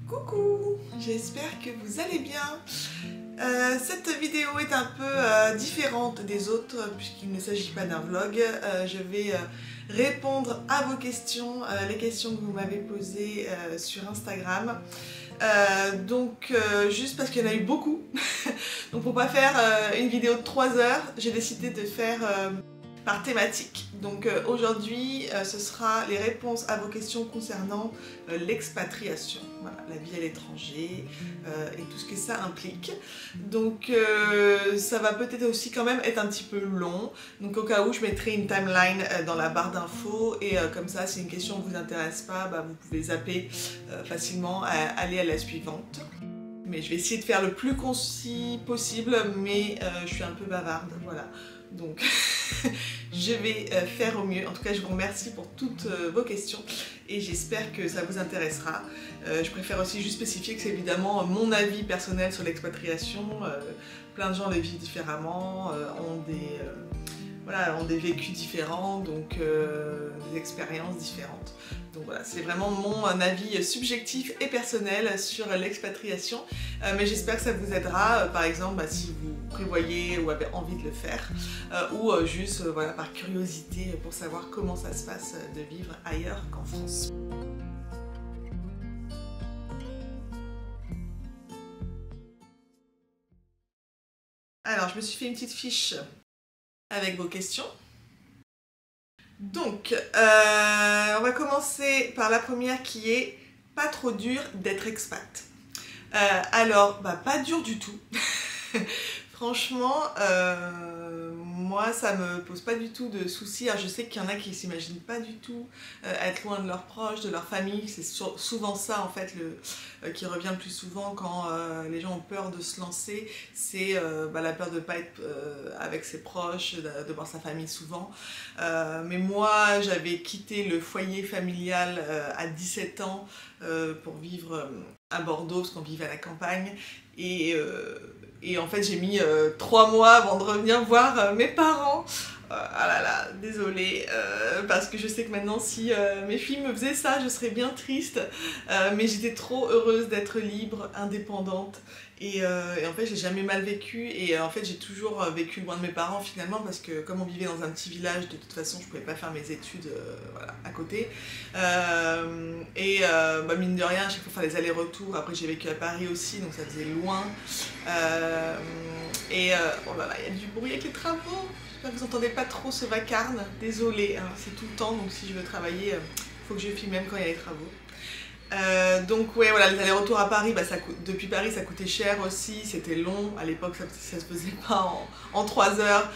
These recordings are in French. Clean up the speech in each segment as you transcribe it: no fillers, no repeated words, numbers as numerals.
Coucou, j'espère que vous allez bien. Cette vidéo est un peu différente des autres puisqu'il ne s'agit pas d'un vlog. Je vais répondre à vos questions, les questions que vous m'avez posées sur Instagram. Juste parce qu'il y en a eu beaucoup, donc pour pas faire une vidéo de 3 heures, j'ai décidé de faire par thématique. Donc aujourd'hui ce sera les réponses à vos questions concernant l'expatriation, voilà, la vie à l'étranger et tout ce que ça implique. Donc ça va peut-être aussi quand même être un petit peu long, donc au cas où je mettrai une timeline dans la barre d'infos et comme ça si une question ne vous intéresse pas, vous pouvez zapper facilement, aller à la suivante. Mais je vais essayer de faire le plus concis possible, mais je suis un peu bavarde, voilà. Donc je vais faire au mieux. En tout cas, je vous remercie pour toutes vos questions et j'espère que ça vous intéressera. Je préfère aussi juste spécifier que c'est évidemment mon avis personnel sur l'expatriation. Plein de gens le vivent différemment, ont des vécus différents, donc des expériences différentes. Donc voilà, c'est vraiment mon avis subjectif et personnel sur l'expatriation, mais j'espère que ça vous aidera, par exemple si vous prévoyez ou avez envie de le faire, ou juste voilà, par curiosité pour savoir comment ça se passe de vivre ailleurs qu'en France. Alors, je me suis fait une petite fiche avec vos questions. Donc, on va commencer par la première qui est « Pas trop dur d'être expat ». Alors, pas dur du tout. Franchement, moi ça me pose pas du tout de soucis. Alors, je sais qu'il y en a qui s'imaginent pas du tout être loin de leurs proches, de leur famille. C'est souvent ça en fait qui revient le plus souvent quand les gens ont peur de se lancer. C'est la peur de ne pas être avec ses proches, de voir sa famille souvent. Mais moi j'avais quitté le foyer familial à 17 ans pour vivre à Bordeaux parce qu'on vivait à la campagne. Et en fait j'ai mis 3 mois avant de revenir voir mes parents. Ah là là, désolée, parce que je sais que maintenant si mes filles me faisaient ça, je serais bien triste. Mais j'étais trop heureuse d'être libre, indépendante. Et en fait j'ai jamais mal vécu et en fait j'ai toujours vécu loin de mes parents finalement parce que comme on vivait dans un petit village, de toute façon je pouvais pas faire mes études voilà, à côté. Mine de rien, à chaque fois faire les allers-retours. Après j'ai vécu à Paris aussi donc ça faisait loin. Oh là là, il y a du bruit avec les travaux. J'espère que vous entendez pas trop ce vacarme. Désolée, hein, c'est tout le temps donc si je veux travailler, il faut que je filme même quand il y a les travaux. Donc ouais, voilà, les allers-retours à Paris, depuis Paris ça coûtait cher aussi, c'était long, à l'époque ça se faisait pas en 3 heures.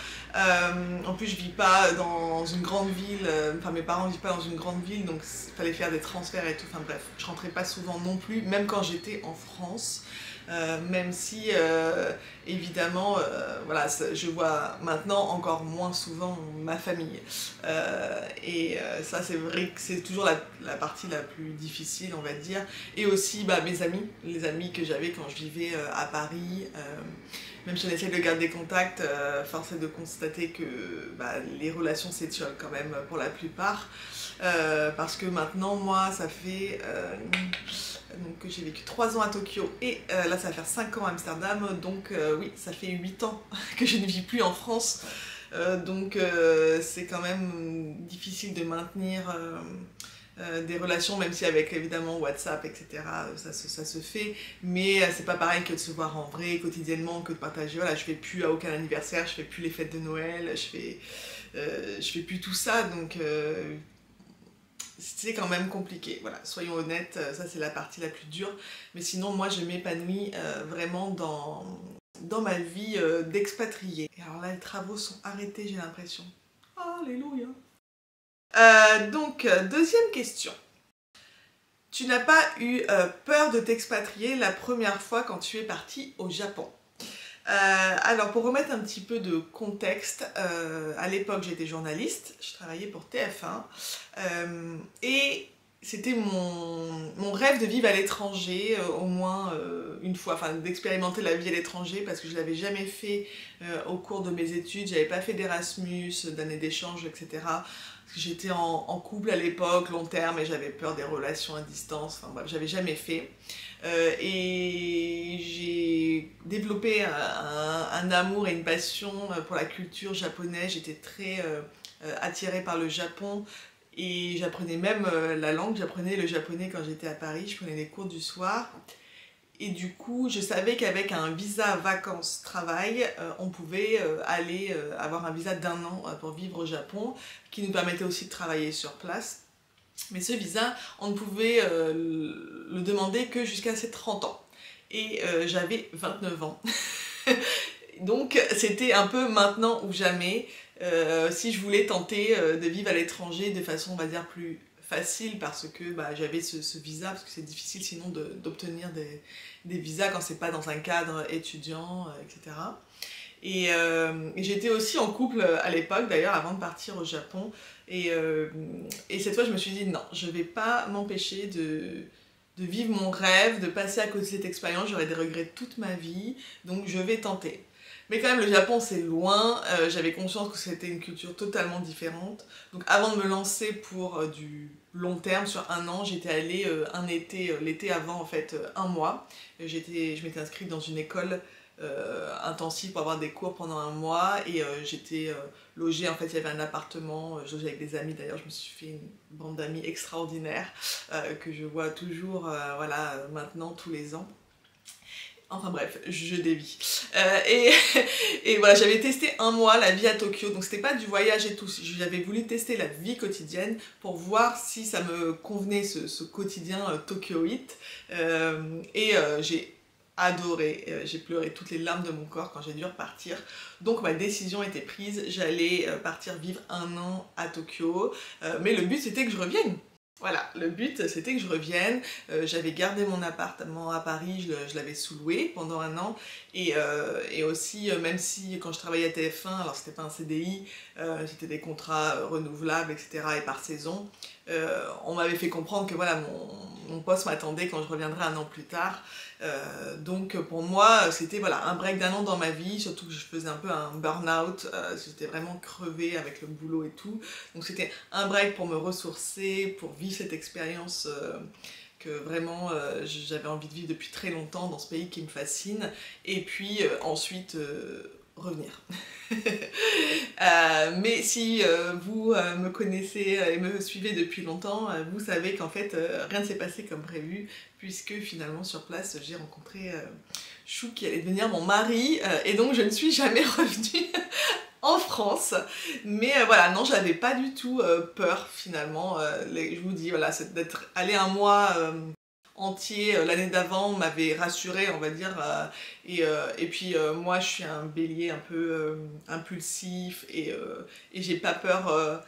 En plus je vis pas dans une grande ville, enfin mes parents vivent pas dans une grande ville donc il fallait faire des transferts et tout, enfin bref, je rentrais pas souvent non plus, même quand j'étais en France. Même si évidemment voilà, je vois maintenant encore moins souvent ma famille ça c'est vrai que c'est toujours la partie la plus difficile on va dire, et aussi mes amis, les amis que j'avais quand je vivais à Paris, même si on essaie de garder contact, force est de constater que les relations s'étiolent quand même pour la plupart, parce que maintenant moi ça fait donc j'ai vécu 3 ans à Tokyo et là ça va faire 5 ans à Amsterdam, donc oui ça fait 8 ans que je ne vis plus en France, c'est quand même difficile de maintenir des relations, même si avec évidemment WhatsApp etc ça se fait, mais c'est pas pareil que de se voir en vrai quotidiennement, que de partager, voilà, je fais plus à aucun anniversaire, je fais plus les fêtes de Noël, je fais plus tout ça, donc c'est quand même compliqué, voilà, soyons honnêtes, ça c'est la partie la plus dure, mais sinon moi je m'épanouis vraiment dans ma vie d'expatriée. Et alors là les travaux sont arrêtés j'ai l'impression. Alléluia. Deuxième question. Tu n'as pas eu peur de t'expatrier la première fois quand tu es partie au Japon? Alors pour remettre un petit peu de contexte, à l'époque j'étais journaliste, je travaillais pour TF1 et c'était mon rêve de vivre à l'étranger au moins une fois, enfin d'expérimenter la vie à l'étranger parce que je ne l'avais jamais fait au cours de mes études, j'avais pas fait d'Erasmus, d'année d'échange, etc. J'étais en couple à l'époque, long terme, et j'avais peur des relations à distance. Enfin bref, j'avais jamais fait. Et j'ai développé un amour et une passion pour la culture japonaise. J'étais très attirée par le Japon. Et j'apprenais même la langue, j'apprenais le japonais quand j'étais à Paris, je prenais des cours du soir. Et du coup, je savais qu'avec un visa vacances-travail, on pouvait aller avoir un visa d'1 an pour vivre au Japon, qui nous permettait aussi de travailler sur place. Mais ce visa, on ne pouvait le demander que jusqu'à ses 30 ans. Et j'avais 29 ans. Donc c'était un peu maintenant ou jamais. Si je voulais tenter de vivre à l'étranger de façon, on va dire, plus facile, parce que j'avais ce visa, parce que c'est difficile sinon d'obtenir des visas quand c'est pas dans un cadre étudiant, etc. Et j'étais aussi en couple à l'époque, d'ailleurs, avant de partir au Japon. Et cette fois, je me suis dit, non, je vais pas m'empêcher de vivre mon rêve, de passer à côté de cette expérience. J'aurais des regrets toute ma vie, donc je vais tenter. Mais quand même, le Japon, c'est loin. J'avais conscience que c'était une culture totalement différente. Donc avant de me lancer pour du long terme, sur 1 an, j'étais allée un été, l'été avant, en fait, 1 mois. Je m'étais inscrite dans une école intensive pour avoir des cours pendant 1 mois. Et j'étais logée, en fait, il y avait un appartement. Je logeais avec des amis, d'ailleurs, je me suis fait une bande d'amis extraordinaire que je vois toujours, voilà, maintenant, tous les ans. Enfin bref, je dévie. Et voilà, j'avais testé 1 mois la vie à Tokyo, donc c'était pas du voyage et tout, j'avais voulu tester la vie quotidienne pour voir si ça me convenait ce quotidien tokyoïte. J'ai adoré, j'ai pleuré toutes les larmes de mon corps quand j'ai dû repartir. Donc ma décision était prise, j'allais partir vivre 1 an à Tokyo, mais le but c'était que je revienne. Voilà, le but c'était que je revienne. J'avais gardé mon appartement à Paris, je l'avais sous-loué pendant 1 an. Et aussi, même si quand je travaillais à TF1, alors c'était pas un CDI, c'était des contrats renouvelables, etc. et par saison, on m'avait fait comprendre que voilà, mon poste m'attendait quand je reviendrais 1 an plus tard. Donc pour moi, c'était voilà, un break d'1 an dans ma vie, surtout que je faisais un peu un burn-out, j'étais vraiment crevée avec le boulot et tout. Donc c'était un break pour me ressourcer, pour vivre cette expérience que vraiment j'avais envie de vivre depuis très longtemps dans ce pays qui me fascine. Et puis ensuite revenir. Mais si vous me connaissez et me suivez depuis longtemps, vous savez qu'en fait rien ne s'est passé comme prévu, puisque finalement sur place j'ai rencontré Chou qui allait devenir mon mari, et donc je ne suis jamais revenue en France. Mais voilà, non, j'avais pas du tout peur finalement. Je vous dis, voilà, d'être allée 1 mois entier l'année d'avant m'avait rassurée, on va dire. Et puis moi, je suis un bélier un peu impulsif, et j'ai pas peur.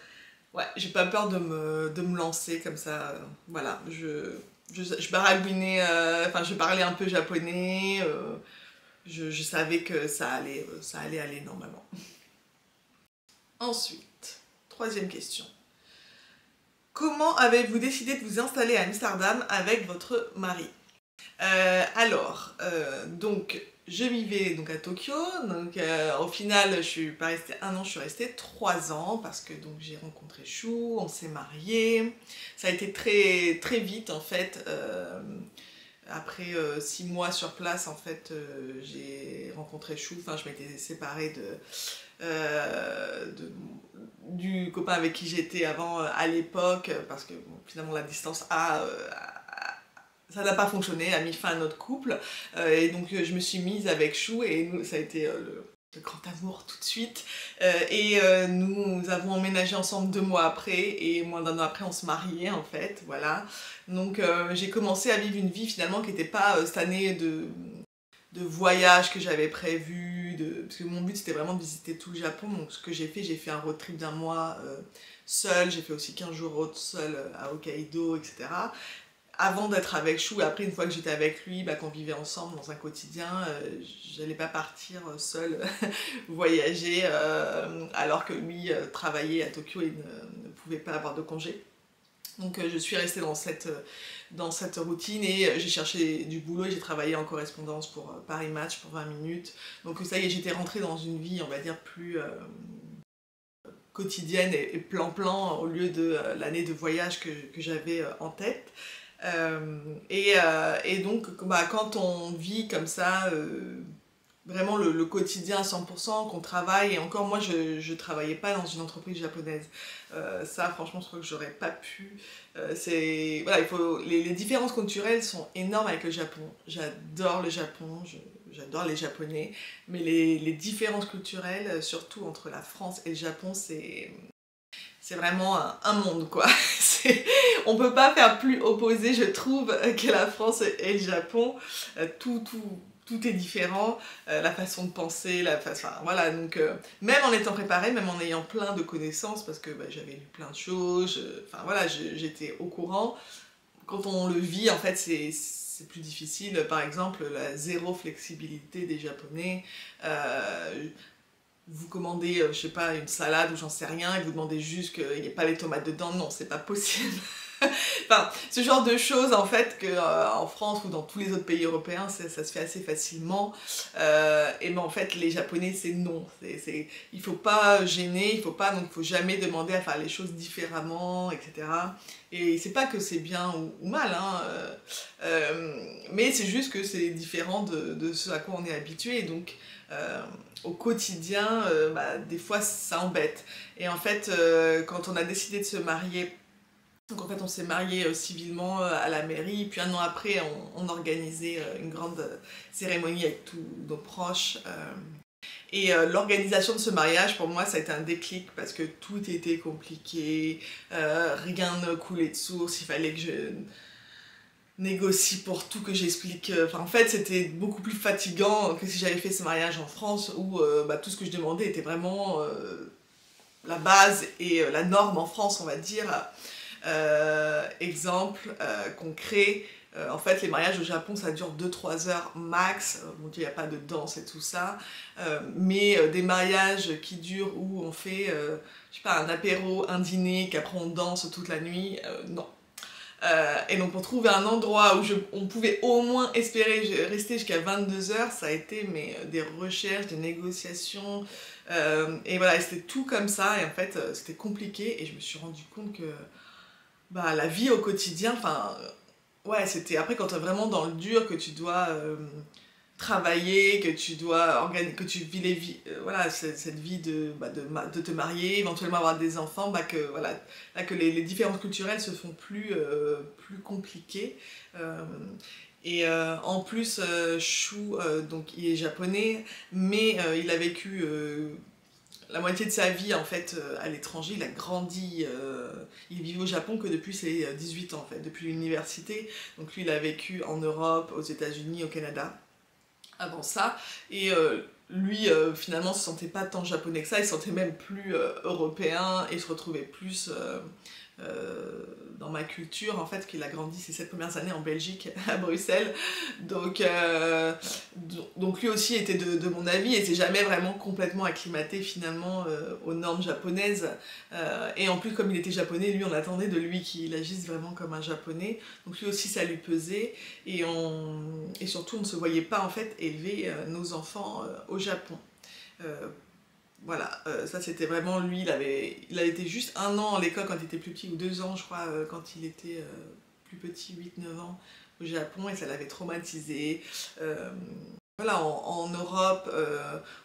Ouais, j'ai pas peur de me lancer comme ça. Voilà, je baragouinais, enfin, je parlais un peu japonais. Je savais que ça allait aller normalement. Ensuite, 3e question. Comment avez-vous décidé de vous installer à Amsterdam avec votre mari? Donc je vivais donc à Tokyo, donc au final je suis pas restée 1 an, je suis restée 3 ans, parce que donc j'ai rencontré Chou, on s'est mariés. Ça a été très, très vite en fait. Après 6 mois sur place, en fait, j'ai rencontré Chou. Enfin, je m'étais séparée du copain avec qui j'étais avant à l'époque, parce que bon, finalement la distance ça n'a pas fonctionné, a mis fin à notre couple. Et donc je me suis mise avec Chou, et nous, ça a été le grand amour tout de suite. Nous avons emménagé ensemble 2 mois après, et moins d'1 an après on se mariait en fait, voilà. Donc j'ai commencé à vivre une vie finalement qui n'était pas cette année de voyage que j'avais prévu, parce que mon but c'était vraiment de visiter tout le Japon. Donc ce que j'ai fait un road trip d'1 mois seul, j'ai fait aussi 15 jours seul à Hokkaido, etc. Avant d'être avec Chou, et après une fois que j'étais avec lui, qu'on vivait ensemble dans un quotidien, j'allais pas partir seule voyager, alors que lui travaillait à Tokyo et ne pouvait pas avoir de congé. Donc je suis restée dans cette routine, et j'ai cherché du boulot, et j'ai travaillé en correspondance pour Paris Match pour 20 minutes. Donc ça y est, j'étais rentrée dans une vie, on va dire, plus quotidienne et plan-plan au lieu de l'année de voyage que j'avais en tête. Et donc, bah, quand on vit comme ça, vraiment le quotidien à 100%, qu'on travaille, et encore moi je travaillais pas dans une entreprise japonaise. Ça franchement je crois que j'aurais pas pu. Voilà, les différences culturelles sont énormes avec le Japon. J'adore le Japon, j'adore les Japonais, mais les différences culturelles, surtout entre la France et le Japon, c'est vraiment un monde quoi. On peut pas faire plus opposé je trouve que la France et le Japon. Tout est différent, la façon de penser, enfin voilà, donc même en étant préparée, même en ayant plein de connaissances, parce que bah, j'avais lu plein de choses, enfin voilà, j'étais au courant. Quand on le vit, en fait, c'est plus difficile. Par exemple, la zéro flexibilité des Japonais. Vous commandez, je sais pas, une salade ou j'en sais rien, et vous demandez juste qu'il n'y ait pas les tomates dedans, non, c'est pas possible. Enfin, ce genre de choses en fait en France ou dans tous les autres pays européens ça se fait assez facilement, et ben en fait les Japonais c'est non, il faut pas gêner, il faut jamais demander à faire les choses différemment, etc. Et c'est pas que c'est bien ou mal, hein, mais c'est juste que c'est différent de ce à quoi on est habitué, donc au quotidien, bah, des fois ça embête. Et en fait, quand on a décidé de se marier, donc en fait on s'est marié civilement à la mairie, puis un an après on organisait une grande cérémonie avec tous nos proches. Et l'organisation de ce mariage pour moi ça a été un déclic parce que tout était compliqué, rien ne coulait de source, il fallait que je négocie pour tout, que j'explique. Enfin en fait c'était beaucoup plus fatigant que si j'avais fait ce mariage en France où bah, tout ce que je demandais était vraiment la base et la norme en France on va dire. Exemple concret, en fait les mariages au Japon ça dure 2-3 heures max, bon il n'y a pas de danse et tout ça, mais des mariages qui durent où on fait je sais pas un apéro, un dîner, qu'après on danse toute la nuit, non. Et donc pour trouver un endroit où on pouvait au moins espérer rester jusqu'à 22 heures, ça a été des recherches, des négociations, et voilà, c'était tout comme ça, et en fait c'était compliqué, et je me suis rendu compte que bah, la vie au quotidien, enfin, ouais, c'était après quand t'es vraiment dans le dur, que tu dois travailler, que tu dois organiser, que tu vis les vies, voilà, cette vie de te marier, éventuellement avoir des enfants, bah, que, voilà, là, que les différences culturelles se font plus compliquées. En plus, Shu, donc il est japonais, mais il a vécu la moitié de sa vie en fait à l'étranger, il a grandi, il vit au Japon que depuis ses 18 ans en fait, depuis l'université, donc lui il a vécu en Europe, aux États-Unis, au Canada avant ça, et lui finalement se sentait pas tant japonais que ça, il se sentait même plus européen et se retrouvait plus dans ma culture en fait, qu'il a grandi ces 7 premières années en Belgique, à Bruxelles, donc lui aussi était de mon avis et s'est jamais vraiment complètement acclimaté finalement aux normes japonaises, et en plus comme il était japonais, lui on attendait de lui qu'il agisse vraiment comme un japonais, donc lui aussi ça lui pesait, et surtout on ne se voyait pas en fait élever nos enfants au Japon. Voilà, ça c'était vraiment lui, il a été juste 1 an à l'école quand il était plus petit, ou 2 ans je crois, quand il était plus petit, 8-9 ans au Japon, et ça l'avait traumatisé. Voilà, en Europe,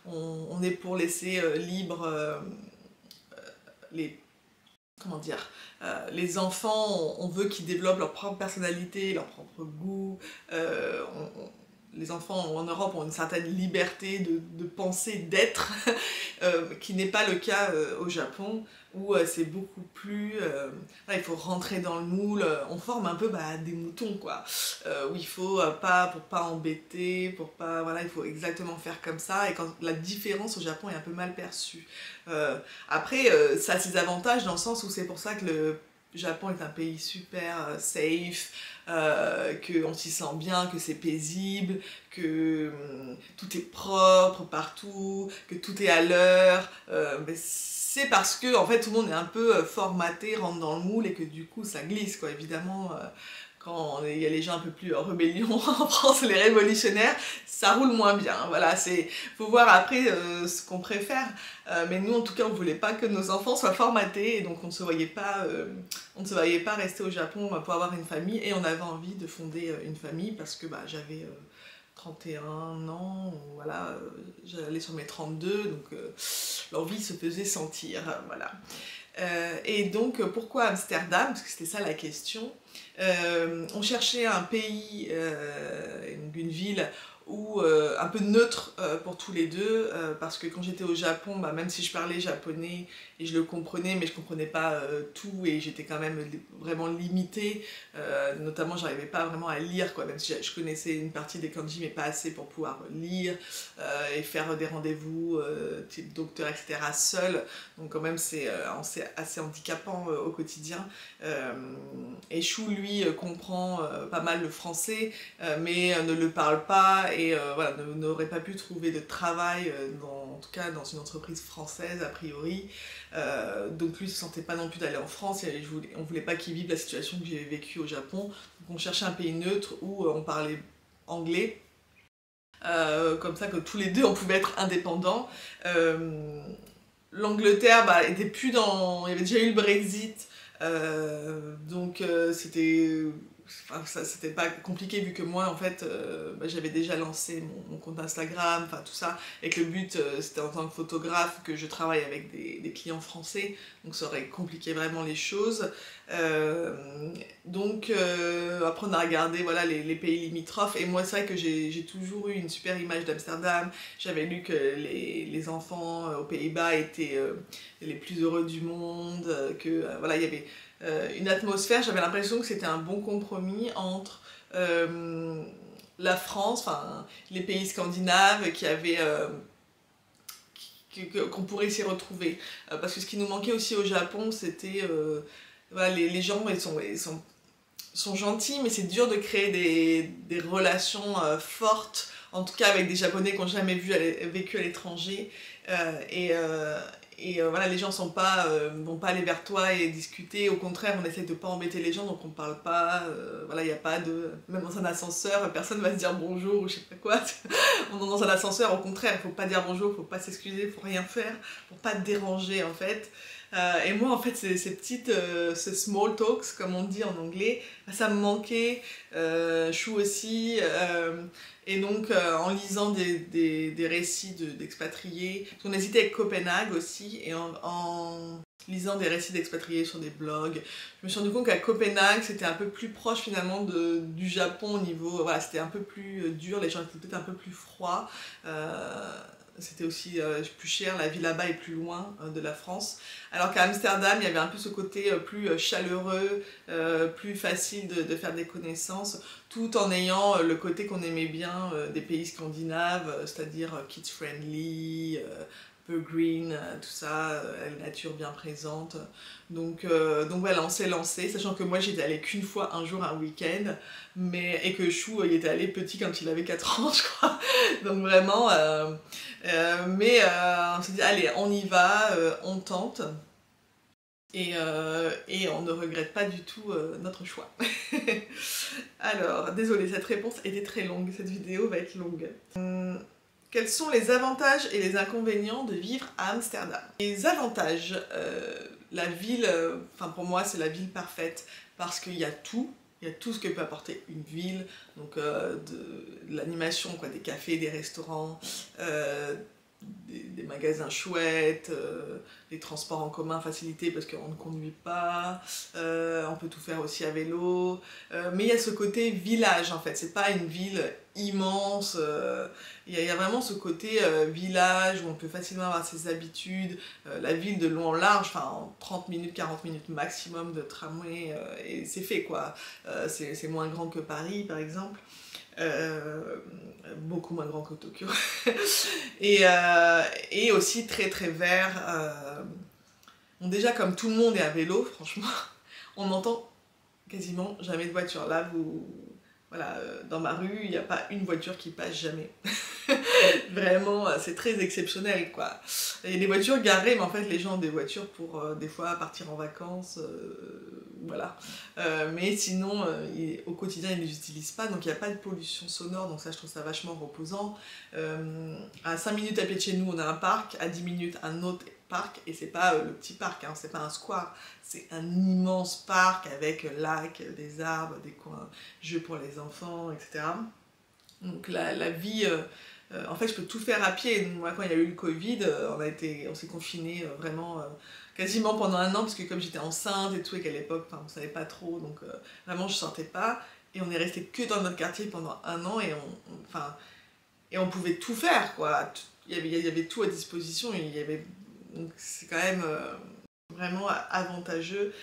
on est pour laisser libre comment dire, les enfants, on veut qu'ils développent leur propre personnalité, leur propre goût, les enfants en Europe ont une certaine liberté de penser, d'être, qui n'est pas le cas au Japon, où c'est beaucoup plus... là, il faut rentrer dans le moule, on forme un peu des moutons, quoi, où il faut pour pas embêter, pour pas... Voilà, il faut exactement faire comme ça, et quand la différence au Japon est un peu mal perçue. Après, ça a ses avantages dans le sens où c'est pour ça que le Japon est un pays super safe, qu'on s'y sent bien, que c'est paisible, que tout est propre partout, que tout est à l'heure. C'est parce que en fait tout le monde est un peu formaté, rentre dans le moule, et que du coup ça glisse quoi. Évidemment, quand il y a les gens un peu plus rébellion en France, les révolutionnaires, ça roule moins bien. Voilà, faut voir après ce qu'on préfère. Mais nous, en tout cas, on voulait pas que nos enfants soient formatés, et donc on ne se voyait pas rester au Japon pour avoir une famille, et on avait envie de fonder une famille parce que j'avais 31 ans, voilà, j'allais sur mes 32, donc l'envie se faisait sentir, voilà. Et donc pourquoi Amsterdam? Parce que c'était ça la question. On cherchait un pays, une ville où, un peu neutre pour tous les deux, parce que quand j'étais au Japon, même si je parlais japonais et je le comprenais, mais je comprenais pas tout, et j'étais quand même vraiment limitée, notamment j'arrivais pas vraiment à lire, quoi, même si je connaissais une partie des kanji, mais pas assez pour pouvoir lire et faire des rendez-vous type docteur, etc. seule, donc quand même c'est assez handicapant au quotidien. Et Chou, lui, comprend pas mal le français, mais ne le parle pas, et voilà, n'aurait pas pu trouver de travail, en tout cas dans une entreprise française a priori. Donc lui ne se sentait pas non plus d'aller en France, et on voulait pas qu'il vive la situation que j'ai vécue au Japon, donc on cherchait un pays neutre où on parlait anglais, comme ça que tous les deux on pouvait être indépendants. L'Angleterre était plus dans... il y avait déjà eu le Brexit, donc c'était pas compliqué, vu que moi en fait j'avais déjà lancé mon compte Instagram, enfin tout ça, et que le but c'était en tant que photographe que je travaille avec des clients français, donc ça aurait compliqué vraiment les choses. Donc après on a regardé, voilà, les pays limitrophes, et moi c'est vrai que j'ai toujours eu une super image d'Amsterdam. J'avais lu que les enfants aux Pays-Bas étaient les plus heureux du monde, que voilà, il y avait une atmosphère, j'avais l'impression que c'était un bon compromis entre la France, enfin les pays scandinaves, qu'on pourrait s'y retrouver. Parce que ce qui nous manquait aussi au Japon, c'était voilà, les gens sont gentils, mais c'est dur de créer des relations fortes, en tout cas avec des Japonais qui n'ont jamais vécu à l'étranger. Voilà, les gens vont pas aller vers toi et discuter, au contraire on essaie de pas embêter les gens, donc on parle pas, voilà, il n'y a pas de... même dans un ascenseur, personne va se dire bonjour ou je sais pas quoi. On est dans un ascenseur, au contraire, il faut pas dire bonjour, faut pas s'excuser, faut rien faire, pour pas te déranger en fait. Et moi en fait ces small talks, comme on dit en anglais, ça me manquait, Chou aussi, et donc en lisant des récits d'expatriés, on hésitait avec Copenhague aussi, et en lisant des récits d'expatriés sur des blogs, je me suis rendu compte qu'à Copenhague c'était un peu plus proche finalement du Japon au niveau, voilà, c'était un peu plus dur, les gens étaient peut-être un peu plus froids, c'était aussi plus cher, la vie là-bas est plus loin de la France. Alors qu'à Amsterdam, il y avait un peu ce côté plus chaleureux, plus facile de faire des connaissances, tout en ayant le côté qu'on aimait bien des pays scandinaves, c'est-à-dire kids-friendly, peu green, tout ça, la nature bien présente. Donc voilà, on s'est lancé, sachant que moi j'étais allée qu'une fois un jour, un week-end, et que Chou il était allé petit quand il avait 4 ans, je crois. Donc vraiment, on s'est dit allez, on y va, on tente. Et on ne regrette pas du tout notre choix. Alors, désolée, cette réponse était très longue, cette vidéo va être longue. Quels sont les avantages et les inconvénients de vivre à Amsterdam? Les avantages, la ville, pour moi c'est la ville parfaite, parce qu'il y a tout. Il y a tout ce que peut apporter une ville, donc de l'animation, des cafés, des restaurants, des magasins chouettes, des transports en commun facilités parce qu'on ne conduit pas, on peut tout faire aussi à vélo, mais il y a ce côté village en fait, c'est pas une ville immense, il y a vraiment ce côté village où on peut facilement avoir ses habitudes, la ville de long en large, en 30 minutes, 40 minutes maximum de tramway, et c'est fait quoi, c'est moins grand que Paris par exemple. Beaucoup moins grand que Tokyo. et aussi très très vert. Bon, déjà comme tout le monde est à vélo, franchement, on n'entend quasiment jamais de voiture. Là, voilà, dans ma rue, il n'y a pas une voiture qui passe jamais. Vraiment, c'est très exceptionnel, quoi. Il y a des voitures garées, mais en fait, les gens ont des voitures pour, des fois, partir en vacances, voilà. Mais sinon, au quotidien, ils ne les utilisent pas, donc il n'y a pas de pollution sonore, donc ça, je trouve ça vachement reposant. À 5 minutes à pied de chez nous, on a un parc, à 10 minutes, un autre parc, et c'est pas le petit parc, hein, c'est pas un square, c'est un immense parc avec lac, des arbres, des coins, jeux pour les enfants, etc. Donc la vie, en fait je peux tout faire à pied. Moi quand il y a eu le Covid, on s'est confinés vraiment quasiment pendant un an, parce que comme j'étais enceinte et tout, et qu'à l'époque on savait pas trop, donc vraiment je sortais pas, et on est resté que dans notre quartier pendant un an, et on pouvait tout faire, quoi. Il y avait tout à disposition, donc c'est quand même vraiment avantageux.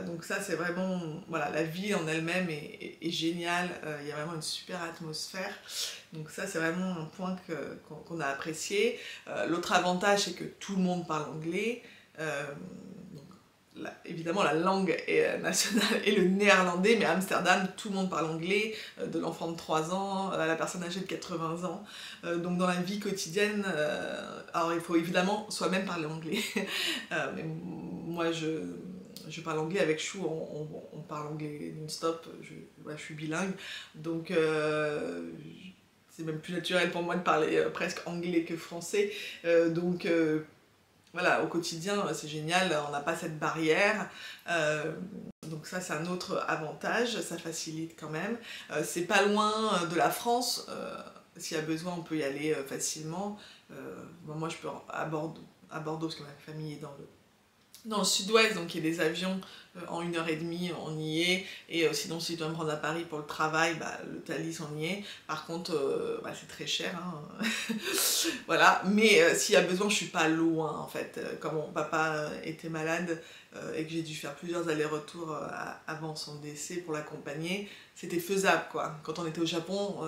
Donc ça c'est vraiment, voilà, la vie en elle-même est géniale, il y a vraiment une super atmosphère, donc ça c'est vraiment un point qu'on a apprécié. L'autre avantage c'est que tout le monde parle anglais, donc, évidemment la langue nationale est le néerlandais, mais à Amsterdam tout le monde parle anglais, de l'enfant de 3 ans à la personne âgée de 80 ans, donc dans la vie quotidienne, alors il faut évidemment soi-même parler anglais, mais moi je parle anglais avec Chou, on parle anglais non-stop, je suis bilingue, donc c'est même plus naturel pour moi de parler presque anglais que français, donc voilà, au quotidien c'est génial, on n'a pas cette barrière, donc ça c'est un autre avantage, ça facilite quand même. C'est pas loin de la France, s'il y a besoin on peut y aller facilement. Moi je peux à Bordeaux, parce que ma famille est dans le sud-ouest, donc il y a des avions en 1h30, on y est, et sinon si je dois me rendre à Paris pour le travail, le Thalys on y est, par contre c'est très cher, hein. Voilà, mais s'il y a besoin je suis pas loin en fait, comme mon papa était malade et que j'ai dû faire plusieurs allers-retours avant son décès pour l'accompagner, c'était faisable quoi. Quand on était au Japon,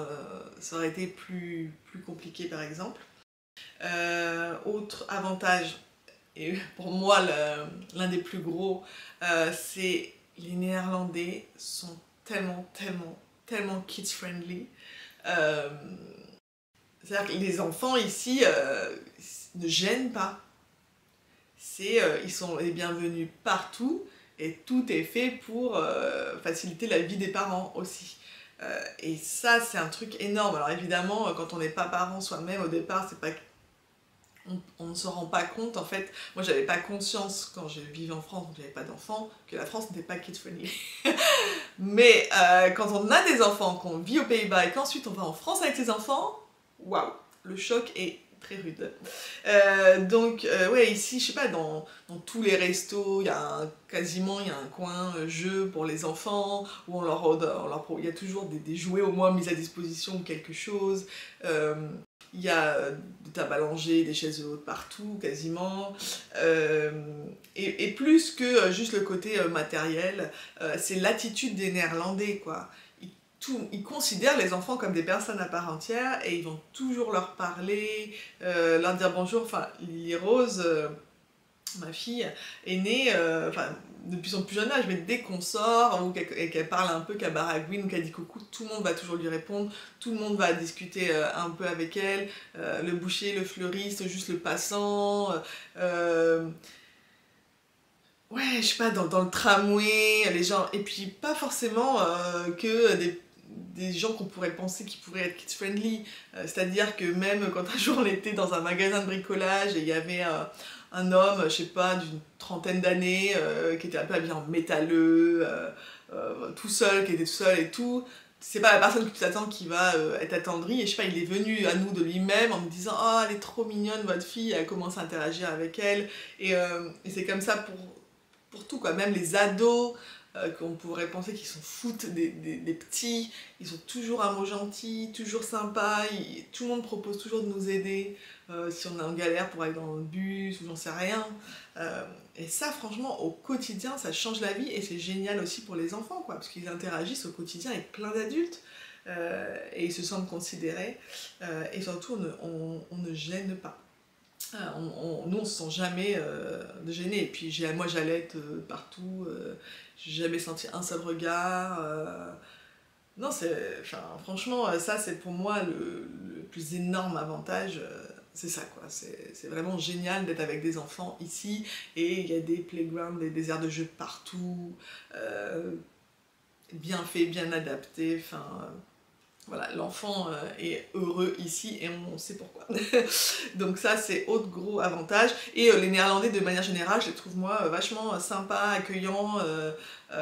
ça aurait été plus compliqué par exemple. Autre avantage, et pour moi l'un des plus gros, c'est les Néerlandais sont tellement kids friendly. C'est-à-dire que les enfants ici ne gênent pas. Ils sont les bienvenus partout, et tout est fait pour faciliter la vie des parents aussi. Et ça c'est un truc énorme. Alors évidemment quand on n'est pas parent soi-même au départ, c'est pas on ne se rend pas compte, en fait, moi j'avais pas conscience quand je vivais en France, donc j'avais pas d'enfants, que la France n'était pas kids friendly. Mais quand on a des enfants, qu'on vit aux Pays-Bas et qu'ensuite on va en France avec ses enfants, waouh, le choc est très rude. Donc ouais, ici, je sais pas, dans tous les restos, il y a un coin jeu pour les enfants, où il y a toujours des jouets au moins mis à disposition ou quelque chose. Il y a des tables à langer, des chaises hautes partout, quasiment. Et plus que juste le côté matériel, c'est l'attitude des Néerlandais, quoi. Ils considèrent les enfants comme des personnes à part entière, et ils vont toujours leur parler, leur dire bonjour. Enfin, Lily Rose, ma fille, est née depuis son plus jeune âge, mais dès qu'on sort et qu'elle parle un peu, qu'elle baragouine ou qu'elle dit coucou, tout le monde va toujours lui répondre, tout le monde va discuter un peu avec elle, le boucher, le fleuriste, juste le passant, ouais, je sais pas, dans le tramway, les gens, et puis pas forcément que des gens qu'on pourrait penser qui pourraient être kids friendly, c'est-à-dire que même quand un jour on était dans un magasin de bricolage et il y avait un homme, je sais pas, d'une trentaine d'années, qui était un peu habillé en métalleux, tout seul, qui était tout seul et tout, c'est pas la personne que tu t'attends qui va être attendrie, et je sais pas, il est venu à nous de lui-même en me disant « Oh, elle est trop mignonne votre fille », elle commence à interagir avec elle, et c'est comme ça pour tout, quoi. Même les ados, qu'on pourrait penser qu'ils s'en foutent des petits, ils sont toujours un mot gentil, toujours sympas, tout le monde propose toujours de nous aider si on est en galère pour aller dans le bus ou j'en sais rien. Et ça, franchement, au quotidien, ça change la vie, et c'est génial aussi pour les enfants, quoi, parce qu'ils interagissent au quotidien avec plein d'adultes, et ils se sentent considérés, et surtout on ne gêne pas. Nous on se sent jamais de gêner, et puis moi j'allaite partout, j'ai jamais senti un seul regard, non, franchement ça c'est pour moi plus énorme avantage, c'est ça quoi. C'est vraiment génial d'être avec des enfants ici, et il y a des playgrounds, des aires de jeux partout, bien fait, bien adapté, enfin... Voilà, l'enfant est heureux ici et on sait pourquoi. Donc ça, c'est autre gros avantage. Et les Néerlandais, de manière générale, je les trouve, moi, vachement sympas, accueillants.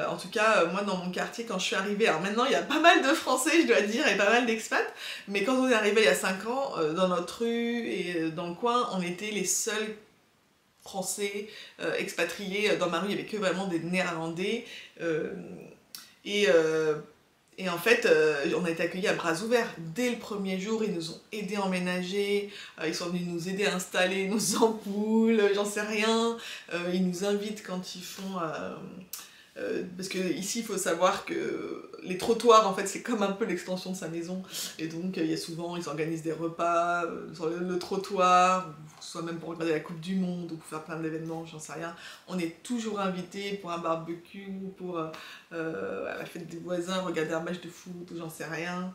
En tout cas, moi, dans mon quartier, quand je suis arrivée... Alors maintenant, il y a pas mal de Français, je dois dire, et pas mal d'expats. Mais quand on est arrivé il y a 5 ans, dans notre rue et dans le coin, on était les seuls Français expatriés. Dans ma rue, il n'y avait que vraiment des Néerlandais. Et... Et en fait, on a été accueillis à bras ouverts. Dès le premier jour, ils nous ont aidés à emménager, ils sont venus nous aider à installer nos ampoules, j'en sais rien. Ils nous invitent quand ils font... parce que ici, il faut savoir que les trottoirs, en fait, c'est comme un peu l'extension de sa maison. Et donc, il y a souvent, ils organisent des repas sur le trottoir, soit même pour regarder la Coupe du Monde, ou pour faire plein d'événements, j'en sais rien. On est toujours invités pour un barbecue, pour la fête des voisins, regarder un match de foot, ou j'en sais rien.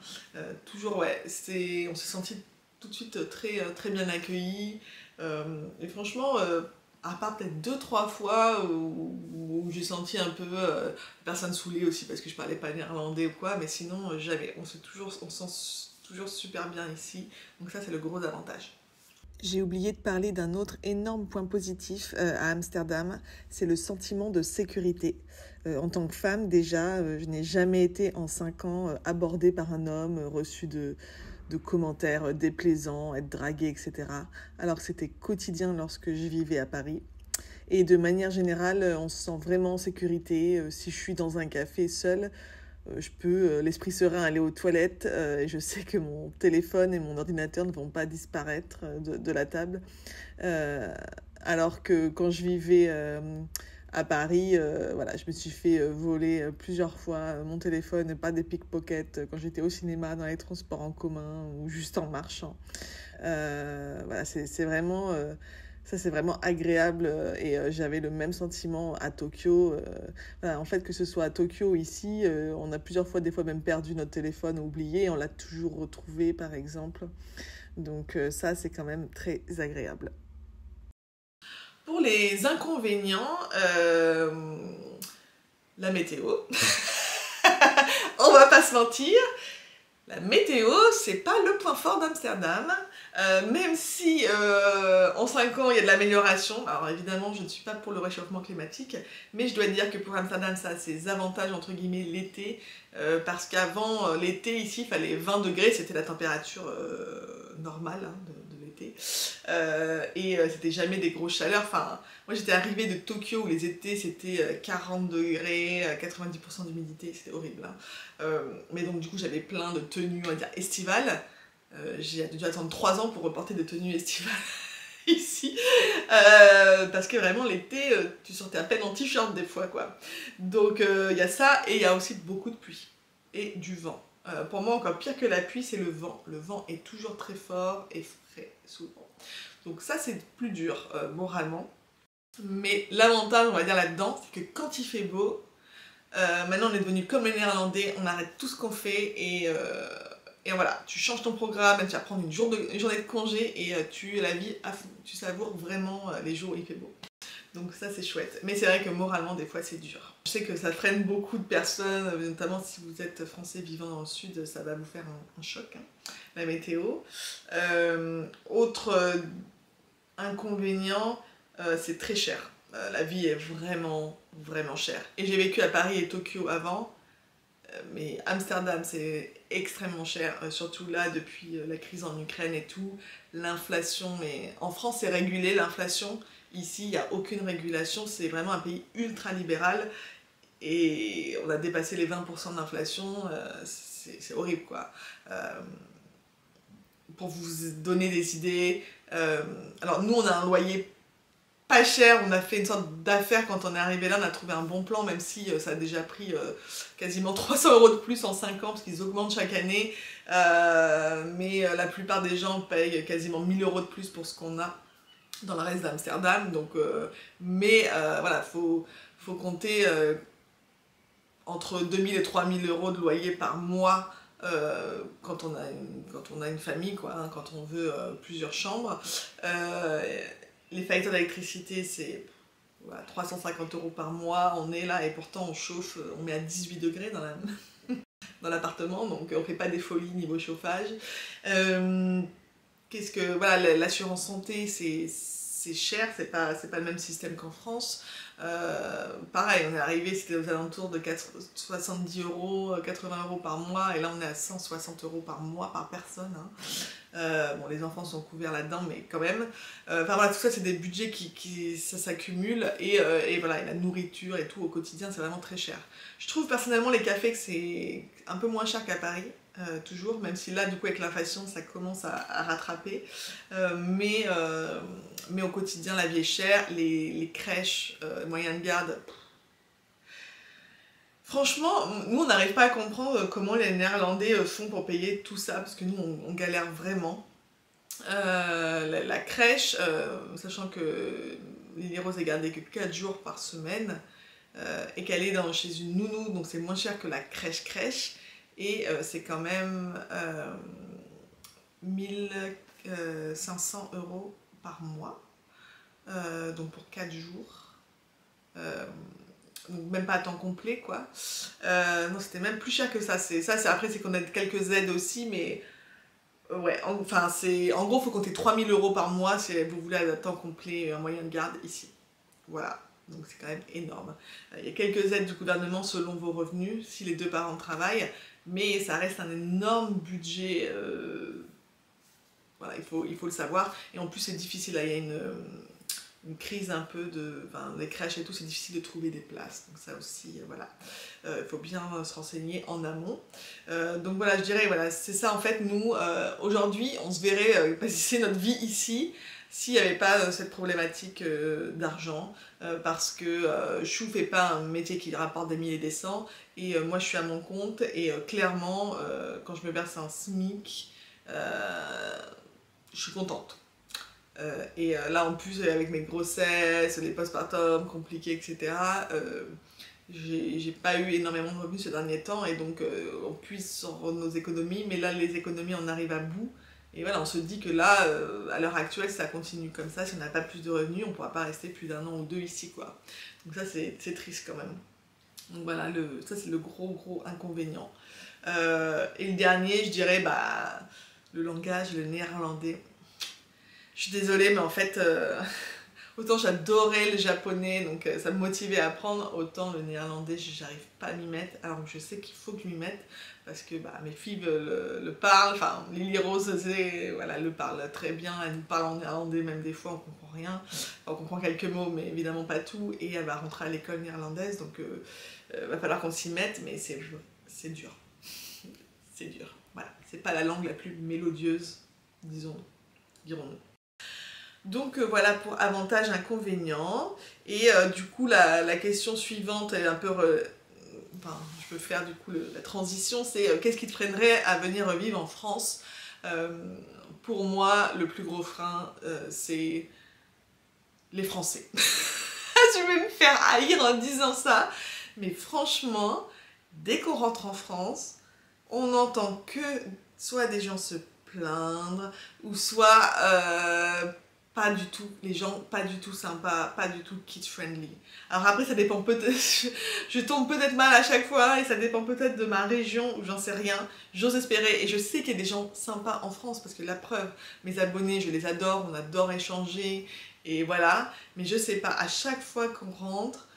Toujours, ouais, on s'est senti tout de suite très, très bien accueillis. Et franchement... à part peut-être 2-3 fois où j'ai senti un peu personne saoulée aussi parce que je parlais pas néerlandais ou quoi, mais sinon jamais. On se sent toujours super bien ici, donc ça c'est le gros avantage. J'ai oublié de parler d'un autre énorme point positif à Amsterdam, c'est le sentiment de sécurité. En tant que femme déjà, je n'ai jamais été en 5 ans abordée par un homme, reçue de commentaires déplaisants, être draguée, etc. Alors que c'était quotidien lorsque je vivais à Paris. Et de manière générale, on se sent vraiment en sécurité. Si je suis dans un café seule, je peux, l'esprit serein, aller aux toilettes. Et je sais que mon téléphone et mon ordinateur ne vont pas disparaître de la table. Alors que quand je vivais... à Paris, voilà, je me suis fait voler plusieurs fois mon téléphone, pas des pickpockets, quand j'étais au cinéma, dans les transports en commun ou juste en marchant. Voilà, c'est vraiment, ça c'est vraiment agréable et j'avais le même sentiment à Tokyo. Voilà, en fait, que ce soit à Tokyo ou ici, on a plusieurs fois, des fois même perdu notre téléphone, oublié, et on l'a toujours retrouvé par exemple. Donc ça, c'est quand même très agréable. Pour les inconvénients, la météo. On va pas se mentir, la météo, c'est pas le point fort d'Amsterdam. Même si en 5 ans il y a de l'amélioration, alors évidemment je ne suis pas pour le réchauffement climatique, mais je dois dire que pour Amsterdam ça a ses avantages entre guillemets l'été, parce qu'avant l'été ici il fallait 20 degrés, c'était la température normale hein, de l'été, et c'était jamais des grosses chaleurs. Enfin, moi j'étais arrivée de Tokyo où les étés c'était 40 degrés, 90% d'humidité, c'était horrible hein. Mais donc du coup j'avais plein de tenues on va dire estivales. J'ai dû attendre 3 ans pour reporter des tenues estivales ici, parce que vraiment l'été, tu sortais à peine en t-shirt des fois quoi. Donc il y a ça, et il y a aussi beaucoup de pluie et du vent. Pour moi encore pire que la pluie, c'est le vent. Le vent est toujours très fort et frais souvent. Donc ça c'est plus dur moralement. Mais l'avantage on va dire là-dedans, c'est que quand il fait beau, maintenant on est devenu comme les Néerlandais, on arrête tout ce qu'on fait et voilà, tu changes ton programme, tu vas prendre une journée de congé et tu la vis à fond. Tu savoures vraiment les jours où il fait beau. Donc ça c'est chouette. Mais c'est vrai que moralement des fois c'est dur. Je sais que ça freine beaucoup de personnes, notamment si vous êtes français vivant dans le sud, ça va vous faire un choc, hein, la météo. Autre inconvénient, c'est très cher. La vie est vraiment, vraiment chère. Et j'ai vécu à Paris et Tokyo avant. Mais Amsterdam c'est extrêmement cher, surtout là depuis la crise en Ukraine et tout, l'inflation, mais en France c'est régulé l'inflation, ici il n'y a aucune régulation, c'est vraiment un pays ultra libéral et on a dépassé les 20% d'inflation, c'est horrible quoi. Pour vous donner des idées, alors nous on a un loyer pas cher, on a fait une sorte d'affaire quand on est arrivé là, on a trouvé un bon plan, même si ça a déjà pris quasiment 300 € de plus en 5 ans, parce qu'ils augmentent chaque année, mais la plupart des gens payent quasiment 1000 € de plus pour ce qu'on a dans le reste d'Amsterdam, donc, mais voilà, faut compter entre 2000 et 3000 € de loyer par mois quand on a une famille, quoi, hein, quand on veut plusieurs chambres. Les factures d'électricité, c'est voilà, 350 € par mois, on est là et pourtant on chauffe, on met à 18 degrés dans l'appartement, donc on fait pas des folies niveau chauffage. Voilà, l'assurance santé, c'est cher, c'est pas le même système qu'en France. Pareil, on est arrivé, c'était aux alentours de 70 €, 80 € par mois, et là on est à 160 € par mois par personne. Hein. Bon, les enfants sont couverts là-dedans, mais quand même. Enfin voilà, tout ça, c'est des budgets ça s'accumule, et voilà, et la nourriture et tout au quotidien, c'est vraiment très cher. Je trouve personnellement les cafés que c'est un peu moins cher qu'à Paris. Toujours, même si là, du coup, avec l'inflation, ça commence à rattraper. Mais au quotidien, la vie est chère. Les crèches, moyens de garde. Franchement, nous, on n'arrive pas à comprendre comment les Néerlandais font pour payer tout ça, parce que nous, on galère vraiment. La crèche, sachant que Lily Rose est gardée que 4 jours par semaine, et qu'elle est chez une nounou, donc c'est moins cher que la crèche. Et c'est quand même 1500 € par mois, donc pour 4 jours. Donc même pas à temps complet, quoi. Non, c'était même plus cher que ça. Après, c'est qu'on a quelques aides aussi, mais ouais, en gros, il faut compter 3000 € par mois si vous voulez à temps complet un moyen de garde ici. Voilà. Donc c'est quand même énorme. Il y a quelques aides du gouvernement selon vos revenus, si les deux parents travaillent, mais ça reste un énorme budget. Voilà, il faut le savoir. Et en plus c'est difficile, là, il y a une crise un peu les crèches et tout, c'est difficile de trouver des places. Donc ça aussi, voilà, il faut bien se renseigner en amont. Donc voilà, je dirais, voilà, c'est ça en fait, nous, aujourd'hui, on se verrait passer notre vie ici, s'il n'y avait pas cette problématique d'argent, parce que Chou ne fait pas un métier qui rapporte des milliers et des cents, et moi je suis à mon compte, et clairement, quand je me verse un SMIC, je suis contente. Et là en plus, avec mes grossesses, les postpartum compliqués, etc., j'ai pas eu énormément de revenus ces derniers temps, et donc on puise sur nos économies, mais là les économies on arrive à bout. Et voilà, on se dit que là, à l'heure actuelle, si ça continue comme ça, si on n'a pas plus de revenus, on ne pourra pas rester plus d'1 an ou 2 ici, quoi. Donc ça, c'est triste quand même. Donc voilà, ça c'est le gros inconvénient. Et le dernier, je dirais, le langage, le néerlandais. Je suis désolée, mais en fait, autant j'adorais le japonais, donc ça me motivait à apprendre, autant le néerlandais, j'arrive pas à m'y mettre, alors que je sais qu'il faut que je m'y mette, parce que mes filles le parlent, enfin Lily Rose voilà, le parle très bien, elle nous parle en néerlandais même des fois, on comprend rien, on comprend quelques mots mais évidemment pas tout, et elle va rentrer à l'école néerlandaise, donc va falloir qu'on s'y mette, mais c'est dur, c'est dur, voilà, c'est pas la langue la plus mélodieuse, dirons-nous. Donc voilà pour avantages, inconvénients, et du coup la question suivante est un peu... je peux faire du coup la transition, c'est qu'est-ce qui te freinerait à venir vivre en France? Pour moi, le plus gros frein, c'est les Français. Je vais me faire haïr en disant ça, mais franchement, dès qu'on rentre en France, on n'entend que soit des gens se plaindre, ou soit pas du tout, les gens pas du tout sympas, pas du tout kid-friendly. Alors après, ça dépend peut-être, je tombe peut-être mal à chaque fois, et ça dépend peut-être de ma région, ou j'en sais rien, j'ose espérer, et je sais qu'il y a des gens sympas en France, parce que la preuve, mes abonnés, je les adore, on adore échanger, et voilà, mais je sais pas, à chaque fois qu'on rentre,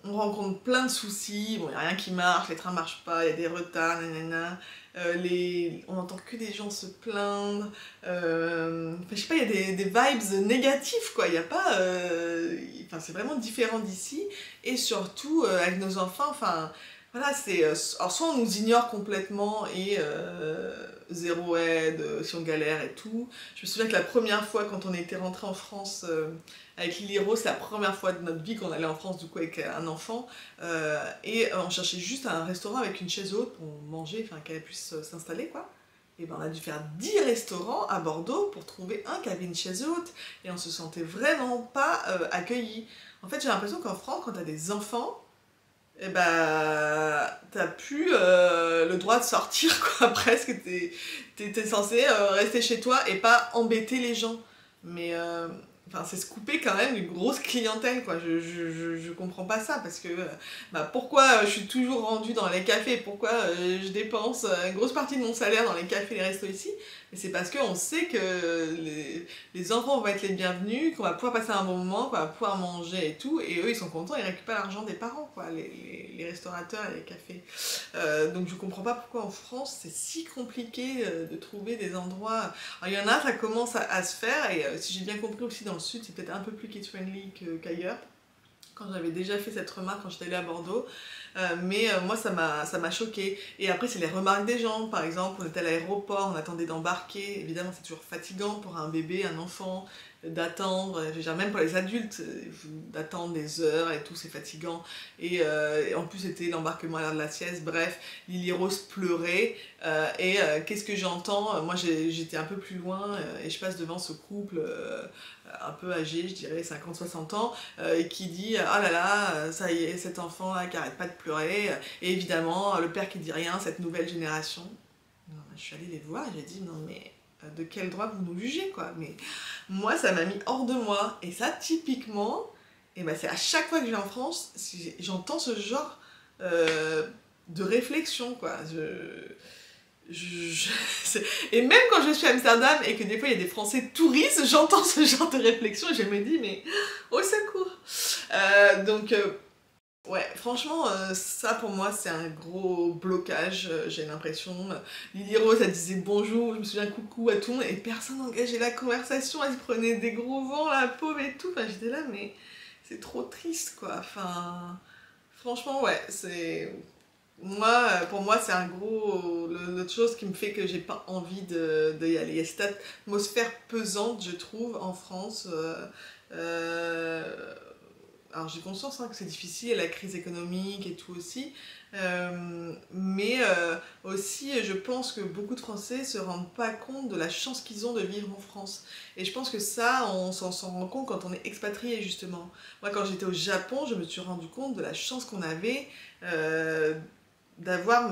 on rencontre plein de soucis, bon, il n'y a rien qui marche, les trains marchent pas, il y a des retards, nanana, on n'entend que des gens se plaindre, je sais pas, il y a des vibes négatives, quoi, il n'y a pas, c'est vraiment différent d'ici, et surtout avec nos enfants, voilà, alors soit on nous ignore complètement et zéro aide si on galère et tout. Je me souviens que la première fois quand on était rentré en France avec Lily Rose, c'est la première fois de notre vie qu'on allait en France du coup avec un enfant, et on cherchait juste un restaurant avec une chaise haute pour manger, qu'elle puisse s'installer, quoi. Et on a dû faire 10 restaurants à Bordeaux pour trouver un qui avait une chaise haute, et on se sentait vraiment pas accueillis. En fait, j'ai l'impression qu'en France, quand t'as des enfants, et bah t'as plus le droit de sortir quoi, presque, t'es censé rester chez toi et pas embêter les gens. Mais enfin, c'est se couper quand même d'une grosse clientèle quoi, je comprends pas ça parce que bah, pourquoi je suis toujours rendue dans les cafés, pourquoi je dépense une grosse partie de mon salaire dans les cafés et les restos ici, mais c'est parce qu'on sait que les enfants vont être les bienvenus, qu'on va pouvoir passer un bon moment, qu'on va pouvoir manger et tout, et eux ils sont contents, ils récupèrent l'argent des parents, quoi, les restaurateurs et les cafés. Donc je comprends pas pourquoi en France c'est si compliqué de trouver des endroits. Alors, il y en a, ça commence à se faire, et si j'ai bien compris aussi dans le sud, c'est peut-être un peu plus kid-friendly qu'ailleurs. Quand j'avais déjà fait cette remarque quand j'étais allée à Bordeaux, mais moi ça m'a choquée. Et après c'est les remarques des gens, par exemple on était à l'aéroport, on attendait d'embarquer, évidemment c'est toujours fatigant pour un bébé, un enfant, d'attendre, je veux dire, même pour les adultes, d'attendre des heures et tout, c'est fatigant. Et en plus c'était l'embarquement à l'heure de la sieste, bref, Lily Rose pleurait, qu'est-ce que j'entends, moi j'étais un peu plus loin, et je passe devant ce couple un peu âgé, je dirais 50-60 ans, qui dit oh là là, ça y est, cet enfant là qui arrête pas de pleurer, et évidemment le père qui dit rien, cette nouvelle génération. Non, je suis allée les voir et j'ai dit non mais de quel droit vous nous jugez quoi, mais moi ça m'a mis hors de moi, et ça typiquement, et ben, c'est à chaque fois que je vais en France, si j'entends ce genre de réflexion quoi. Et même quand je suis à Amsterdam et que des fois il y a des Français touristes, j'entends ce genre de réflexion et je me dis mais au secours. Ouais, franchement ça pour moi c'est un gros blocage, j'ai l'impression. Lily Rose elle disait bonjour, je me souviens coucou à tout le monde et personne n'engageait la conversation, elle se prenait des gros vents la pauvre et tout, enfin j'étais là mais c'est trop triste quoi, enfin franchement ouais c'est... Moi, pour moi, c'est un gros. L'autre chose qui me fait que j'ai pas envie d'y aller. Il y a cette atmosphère pesante, je trouve, en France. Alors, j'ai conscience hein, que c'est difficile, la crise économique et tout aussi. Mais aussi, je pense que beaucoup de Français se rendent pas compte de la chance qu'ils ont de vivre en France. Et je pense que ça, on s'en rend compte quand on est expatrié, justement. Moi, quand j'étais au Japon, je me suis rendu compte de la chance qu'on avait. D'avoir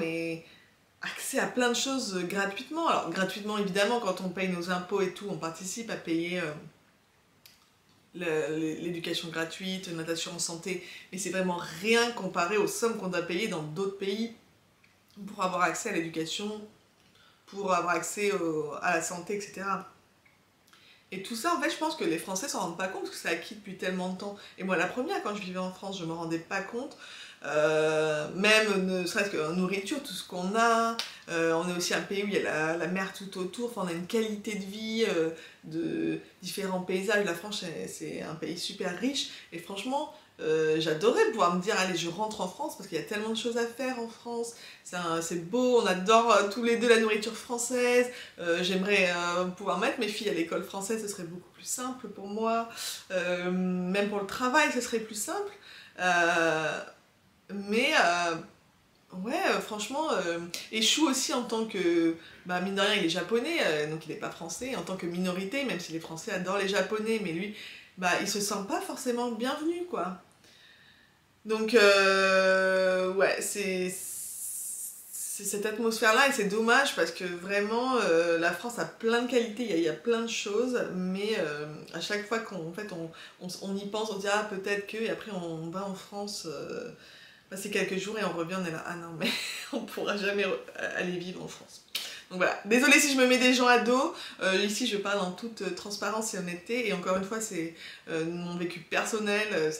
accès à plein de choses gratuitement. Alors gratuitement évidemment quand on paye nos impôts et tout, on participe à payer l'éducation gratuite, notre assurance santé, mais c'est vraiment rien comparé aux sommes qu'on doit payer dans d'autres pays pour avoir accès à l'éducation, pour avoir accès à la santé, etc. Et tout ça, en fait, je pense que les Français s'en rendent pas compte parce que c'est acquis depuis tellement de temps. Et moi, la première, quand je vivais en France, je me rendais pas compte. Même ne serait-ce que la nourriture, tout ce qu'on a. On est aussi un pays où il y a la mer tout autour. Enfin, on a une qualité de vie, de différents paysages. La France, c'est un pays super riche. Et franchement, j'adorais pouvoir me dire, allez, je rentre en France parce qu'il y a tellement de choses à faire en France. C'est beau, on adore tous les deux la nourriture française. J'aimerais pouvoir mettre mes filles à l'école française, ce serait beaucoup plus simple pour moi. Même pour le travail, ce serait plus simple. Mais ouais, franchement, et Chou aussi en tant que, bah mine de rien il est japonais, donc il n'est pas français, en tant que minorité, même si les Français adorent les Japonais, mais lui, bah il se sent pas forcément bienvenu quoi. Donc ouais, c'est cette atmosphère-là et c'est dommage parce que vraiment la France a plein de qualités, il y a plein de choses, mais à chaque fois qu'on en fait, on y pense, on se dit ah peut-être que, et après on va en France passer quelques jours et on revient, on est là, ah non mais on pourra jamais aller vivre en France. Donc voilà, désolée si je me mets des gens à dos, ici je parle en toute transparence et honnêteté, et encore une fois c'est mon vécu personnel,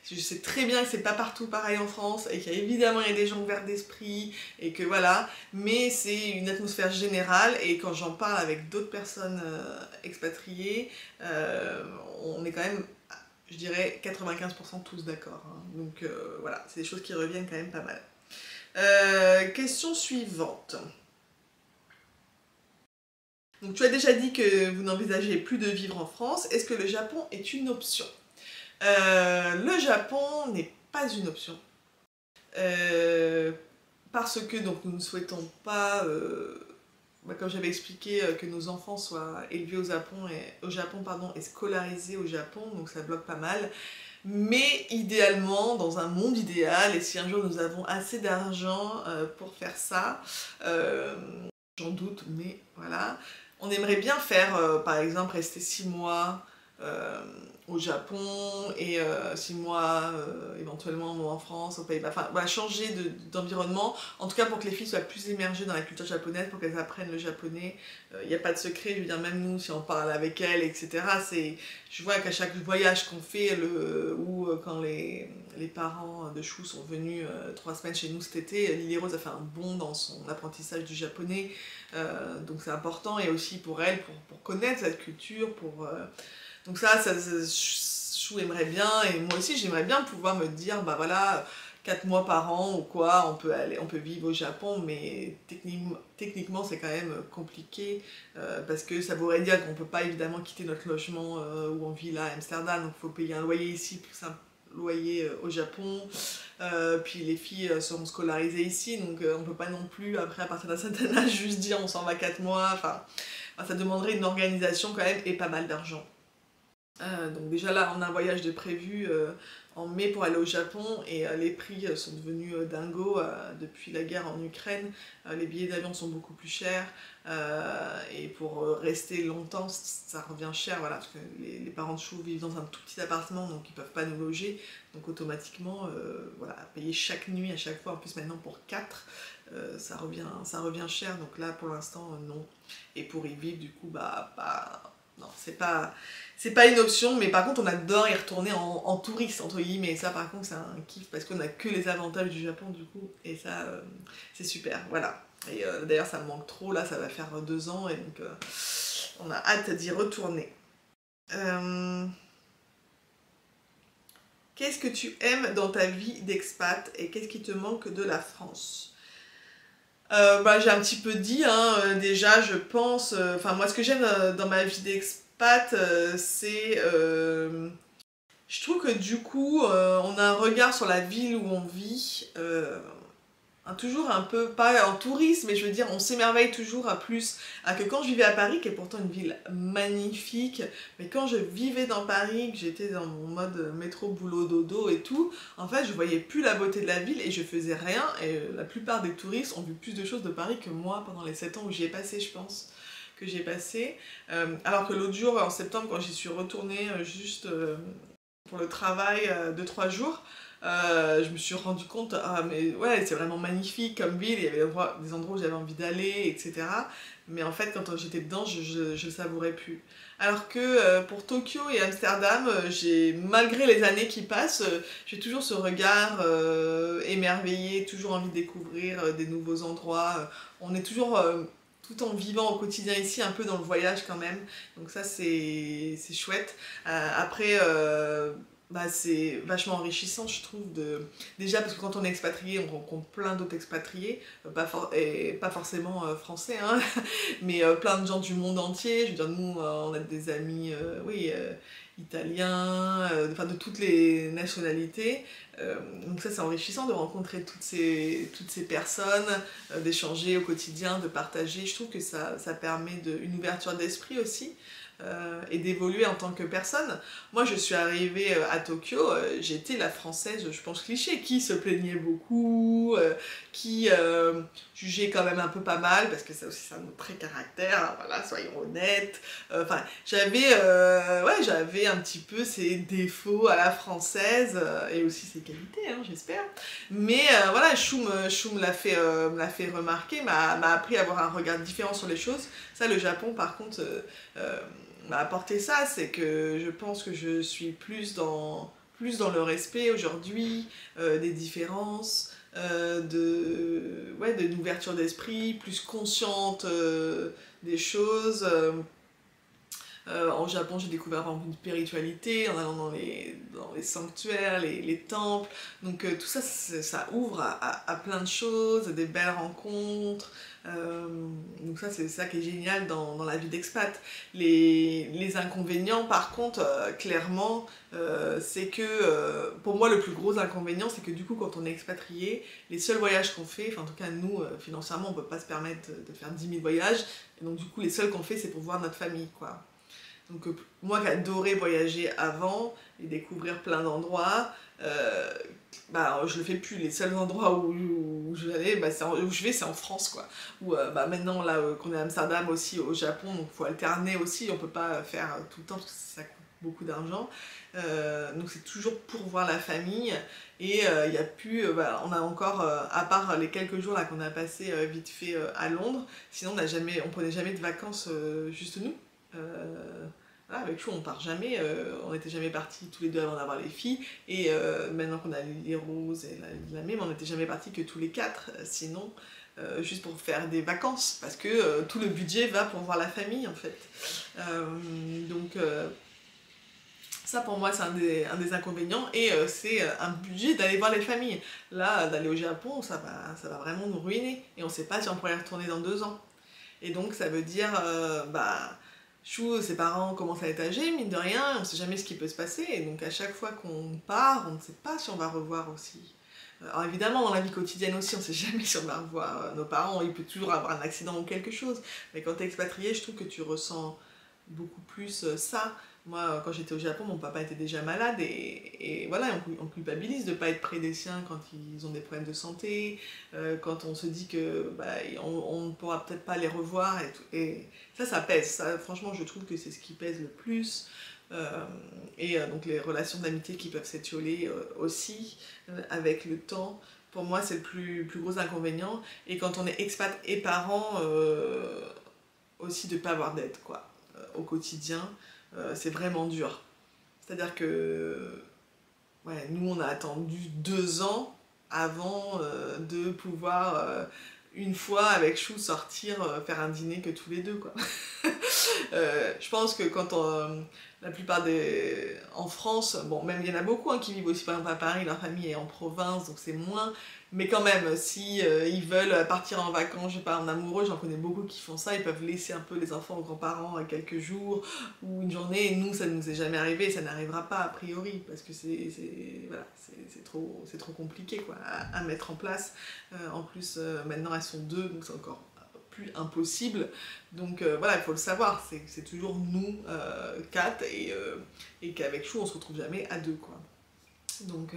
je sais très bien que c'est pas partout pareil en France, et qu'évidemment il y a des gens ouverts d'esprit, et que voilà, mais c'est une atmosphère générale, et quand j'en parle avec d'autres personnes expatriées, on est quand même, je dirais 95% tous d'accord, hein. Donc voilà, c'est des choses qui reviennent quand même pas mal. Question suivante. Donc tu as déjà dit que vous n'envisagez plus de vivre en France. Est-ce que le Japon est une option? Le Japon n'est pas une option. Parce que donc, nous ne souhaitons pas, comme j'avais expliqué, que nos enfants soient élevés au Japon et scolarisés au Japon, donc ça bloque pas mal. Mais idéalement, dans un monde idéal, et si un jour nous avons assez d'argent pour faire ça, j'en doute, mais voilà, on aimerait bien faire, par exemple, rester 6 mois au Japon et 6 mois éventuellement en France, aux Pays-Bas, enfin voilà, changer d'environnement, en tout cas pour que les filles soient plus immergées dans la culture japonaise, pour qu'elles apprennent le japonais. Il n'y a pas de secret, je veux dire, même nous, si on parle avec elles, etc., je vois qu'à chaque voyage qu'on fait, ou quand les parents de Chou sont venus 3 semaines chez nous cet été, Lily Rose a fait un bond dans son apprentissage du japonais, donc c'est important, et aussi pour elle, pour connaître cette culture, donc Chou aimerait bien, et moi aussi j'aimerais bien pouvoir me dire, bah voilà, 4 mois par an ou quoi, on peut vivre au Japon, mais techniquement c'est quand même compliqué, parce que ça voudrait dire qu'on peut pas évidemment quitter notre logement où on vit là à Amsterdam, donc il faut payer un loyer ici, plus un loyer au Japon, puis les filles seront scolarisées ici, donc on peut pas non plus, après à partir d'un certain âge, juste dire on s'en va 4 mois, enfin ça demanderait une organisation quand même et pas mal d'argent. Donc déjà là on a un voyage de prévu en mai pour aller au Japon, et les prix sont devenus dingos depuis la guerre en Ukraine. Les billets d'avion sont beaucoup plus chers, et pour rester longtemps ça revient cher, voilà, parce que les parents de Chou vivent dans un tout petit appartement, donc ils peuvent pas nous loger, donc automatiquement voilà, payer chaque nuit à chaque fois, en plus maintenant pour 4, ça revient cher, donc là pour l'instant non. Et pour y vivre du coup non, c'est pas une option, mais par contre on adore y retourner en touriste entre guillemets, et ça par contre c'est un kiff parce qu'on a que les avantages du Japon du coup, et ça c'est super, voilà. Et d'ailleurs ça me manque trop, là ça va faire 2 ans, et donc on a hâte d'y retourner. Qu'est-ce que tu aimes dans ta vie d'expat et qu'est-ce qui te manque de la France? J'ai un petit peu dit, hein, déjà je pense, enfin moi ce que j'aime dans ma vie d'expat, c'est, je trouve que du coup on a un regard sur la ville où on vit, toujours un peu, pas en tourisme, mais je veux dire on s'émerveille toujours à plus, à que quand je vivais à Paris, qui est pourtant une ville magnifique, mais quand je vivais dans Paris, que j'étais dans mon mode métro, boulot, dodo et tout, en fait je voyais plus la beauté de la ville et je faisais rien, et la plupart des touristes ont vu plus de choses de Paris que moi pendant les 7 ans où j'y ai passé, je pense que j'ai passé, alors que l'autre jour en septembre quand j'y suis retournée juste pour le travail 2-3 jours, je me suis rendu compte, ah mais ouais c'est vraiment magnifique comme ville, il y avait des endroits où j'avais envie d'aller, etc. Mais en fait quand j'étais dedans, je le savourais plus. Alors que pour Tokyo et Amsterdam, malgré les années qui passent, j'ai toujours ce regard émerveillé, toujours envie de découvrir des nouveaux endroits. On est toujours, tout en vivant au quotidien ici, un peu dans le voyage quand même. Donc ça c'est chouette. Après, c'est vachement enrichissant je trouve, déjà parce que quand on est expatrié on rencontre plein d'autres expatriés, et pas forcément français, hein, mais plein de gens du monde entier. Je veux dire nous on a des amis italiens, enfin de toutes les nationalités, donc ça c'est enrichissant de rencontrer toutes ces personnes, d'échanger au quotidien, de partager. Je trouve que ça permet une ouverture d'esprit aussi, et d'évoluer en tant que personne. Moi je suis arrivée à Tokyo, j'étais la française, je pense cliché, qui se plaignait beaucoup, qui jugeait quand même un peu pas mal, parce que ça aussi c'est un autre trait caractère, hein, voilà, soyons honnêtes. Enfin, j'avais un petit peu ces défauts à la française, et aussi ses qualités, hein, j'espère. Mais voilà, Chou me l'a fait remarquer, m'a appris à avoir un regard différent sur les choses. Ça, le Japon, par contre, m'a apporté ça, c'est que je pense que je suis plus dans le respect aujourd'hui, des différences, d'une ouverture d'esprit, plus consciente des choses. En Japon, j'ai découvert vraiment une spiritualité en allant dans les sanctuaires, les temples. Donc tout ça, ça ouvre à plein de choses, des belles rencontres. Donc ça, c'est ça qui est génial dans la vie d'expat. Les inconvénients, par contre, clairement, c'est que, pour moi, le plus gros inconvénient, c'est que du coup, quand on est expatrié, les seuls voyages qu'on fait, enfin en tout cas nous, financièrement, on peut pas se permettre de faire 10 000 voyages, et donc du coup, les seuls qu'on fait, c'est pour voir notre famille, quoi. Donc moi qui adorais voyager avant et découvrir plein d'endroits, je le fais plus. Les seuls endroits où je vais aller, où je vais, c'est en France, quoi. Maintenant là qu'on est à Amsterdam aussi, au Japon, donc il faut alterner aussi. On peut pas faire tout le temps parce que ça coûte beaucoup d'argent. Donc c'est toujours pour voir la famille. Et il y a plus, on a encore, à part les quelques jours là qu'on a passé vite fait à Londres, sinon on prenait jamais de vacances juste nous. Voilà, avec Chou on part jamais, on n'était jamais partis tous les deux avant d'avoir les filles, et maintenant qu'on a les Roses et la Mime, on n'était jamais partis que tous les quatre, sinon juste pour faire des vacances, parce que tout le budget va pour voir la famille en fait. Donc ça pour moi c'est un des inconvénients, et c'est un budget d'aller voir les familles. Là, d'aller au Japon, ça va vraiment nous ruiner, et on ne sait pas si on pourrait y retourner dans 2 ans. Et donc ça veut dire, Chou, ses parents commencent à être âgés, mine de rien, on ne sait jamais ce qui peut se passer, et donc à chaque fois qu'on part, on ne sait pas si on va revoir aussi. Alors évidemment, dans la vie quotidienne aussi, on ne sait jamais si on va revoir nos parents, il peut toujours avoir un accident ou quelque chose, mais quand tu es expatrié, je trouve que tu ressens beaucoup plus ça. Moi, quand j'étais au Japon, mon papa était déjà malade, et voilà, on culpabilise de ne pas être près des siens quand ils ont des problèmes de santé, quand on se dit que on ne pourra peut-être pas les revoir, et ça pèse. Ça, franchement, je trouve que c'est ce qui pèse le plus. Donc les relations d'amitié qui peuvent s'étioler aussi avec le temps. Pour moi, c'est le plus gros inconvénient. Et quand on est expat et parent, aussi de ne pas avoir d'aide, quoi, au quotidien. C'est vraiment dur. C'est-à-dire que nous, on a attendu 2 ans avant de pouvoir, une fois avec Chou, sortir, faire un dîner que tous les deux, quoi. Je pense que quand la plupart en France, bon, même il y en a beaucoup qui vivent aussi par exemple à Paris, leur famille est en province, donc c'est moins, mais quand même, si ils veulent partir en vacances, je sais pas, en amoureux, j'en connais beaucoup qui font ça, ils peuvent laisser un peu les enfants aux grands-parents quelques jours ou une journée, et nous ça ne nous est jamais arrivé, et ça n'arrivera pas a priori, parce que c'est trop compliqué, quoi, à mettre en place. En plus, maintenant elles sont 2, donc c'est encore plus impossible, donc il faut le savoir, c'est toujours nous 4, et qu'avec Chou on se retrouve jamais à 2, quoi. Donc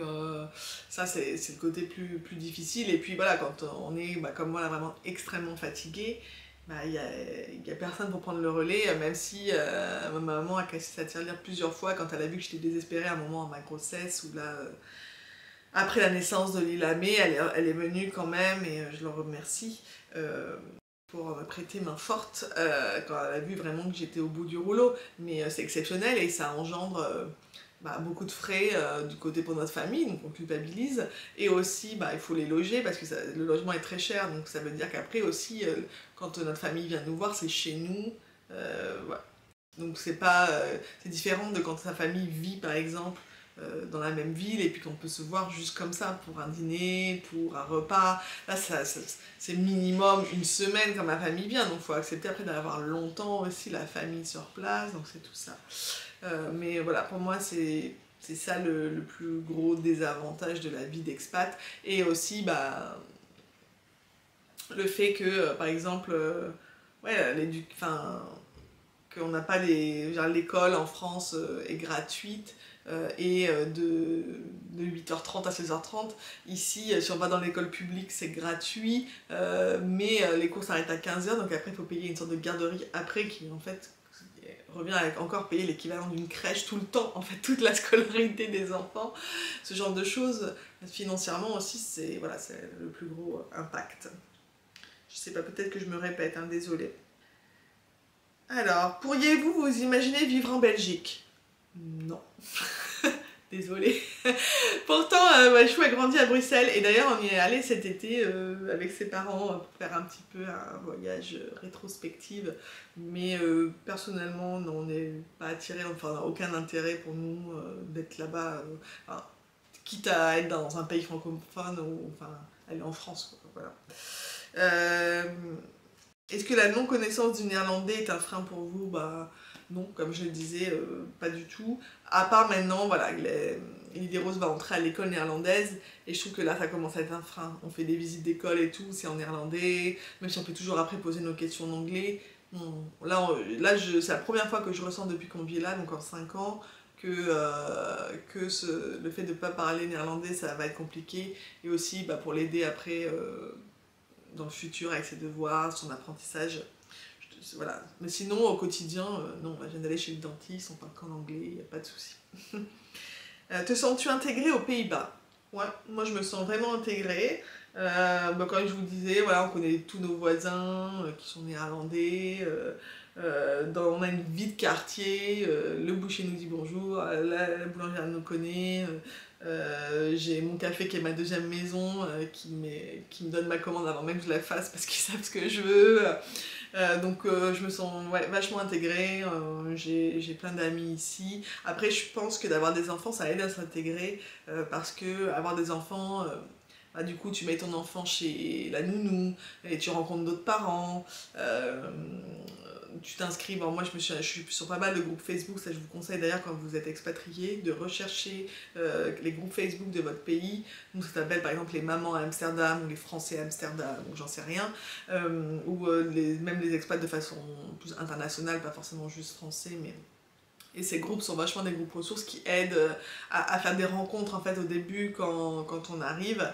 ça c'est le côté plus difficile, et puis voilà, quand on est comme moi là vraiment extrêmement fatigué, il y a personne pour prendre le relais, même si ma maman a cassé sa tirelire plusieurs fois quand elle a vu que j'étais désespérée à un moment à ma grossesse, ou là après la naissance de Lila May, elle est venue quand même, et je leur remercie pour me prêter main forte quand elle a vu vraiment que j'étais au bout du rouleau. Mais c'est exceptionnel, et ça engendre beaucoup de frais du côté pour notre famille, donc on culpabilise. Et aussi, il faut les loger, parce que le logement est très cher, donc ça veut dire qu'après aussi, quand notre famille vient nous voir, c'est chez nous. Voilà. Donc c'est différent de quand sa famille vit, par exemple, dans la même ville, et puis qu'on peut se voir juste comme ça pour un dîner, pour un repas. Là c'est minimum une semaine quand ma famille vient, donc il faut accepter après d'avoir longtemps aussi la famille sur place, donc c'est tout ça. Mais voilà, pour moi c'est ça le plus gros désavantage de la vie d'expat. Et aussi le fait que par exemple qu'on n'a pas l'école en France est gratuite, et de 8h30 à 16h30. Ici, si on va dans l'école publique, c'est gratuit, mais les cours s'arrêtent à 15h, donc après il faut payer une sorte de garderie après, qui en fait revient à encore payer l'équivalent d'une crèche tout le temps, en fait, toute la scolarité des enfants, ce genre de choses. Financièrement aussi, c'est le plus gros impact. Je sais pas, peut-être que je me répète, désolée. Alors, pourriez-vous vous imaginer vivre en Belgique ? Non. Désolée. Pourtant, Chou a grandi à Bruxelles, et d'ailleurs on y est allé cet été avec ses parents pour faire un petit peu un voyage rétrospective, mais personnellement non, on n'est pas attiré, enfin on n'a aucun intérêt pour nous d'être là-bas, quitte à être dans un pays francophone ou aller en France, quoi, voilà. Est-ce que la non-connaissance du néerlandais est un frein pour vous ? Non, comme je le disais, pas du tout. À part maintenant, voilà, Lily Rose va entrer à l'école néerlandaise, et je trouve que là, ça commence à être un frein. On fait des visites d'école et tout, c'est en néerlandais, même si on peut toujours après poser nos questions en anglais. Là c'est la première fois que je ressens depuis qu'on vit là, donc en 5 ans, que le fait de ne pas parler néerlandais, ça va être compliqué. Et aussi pour l'aider après, dans le futur, avec ses devoirs, son apprentissage. Voilà. Mais sinon, au quotidien, non, je viens d'aller chez le dentiste, on parle qu'en anglais, il n'y a pas de souci. Te sens-tu intégrée aux Pays-Bas? Ouais, moi je me sens vraiment intégrée. Comme je vous disais, voilà, on connaît tous nos voisins qui sont néerlandais. On a une vie de quartier, le boucher nous dit bonjour, la boulangère nous connaît. J'ai mon café qui est ma deuxième maison, qui me donne ma commande avant même que je la fasse parce qu'ils savent ce que je veux. Je me sens vachement intégrée, j'ai plein d'amis ici. Après je pense que d'avoir des enfants ça aide à s'intégrer parce que avoir des enfants, du coup tu mets ton enfant chez la nounou et tu rencontres d'autres parents. Tu t'inscris, moi je suis sur pas mal de groupes Facebook, ça je vous conseille d'ailleurs quand vous êtes expatrié de rechercher les groupes Facebook de votre pays. Donc ça s'appelle par exemple les mamans à Amsterdam ou les Français à Amsterdam, ou j'en sais rien, ou même les expats de façon plus internationale, pas forcément juste français, mais... Et ces groupes sont vachement des groupes ressources qui aident à faire des rencontres en fait au début quand on arrive.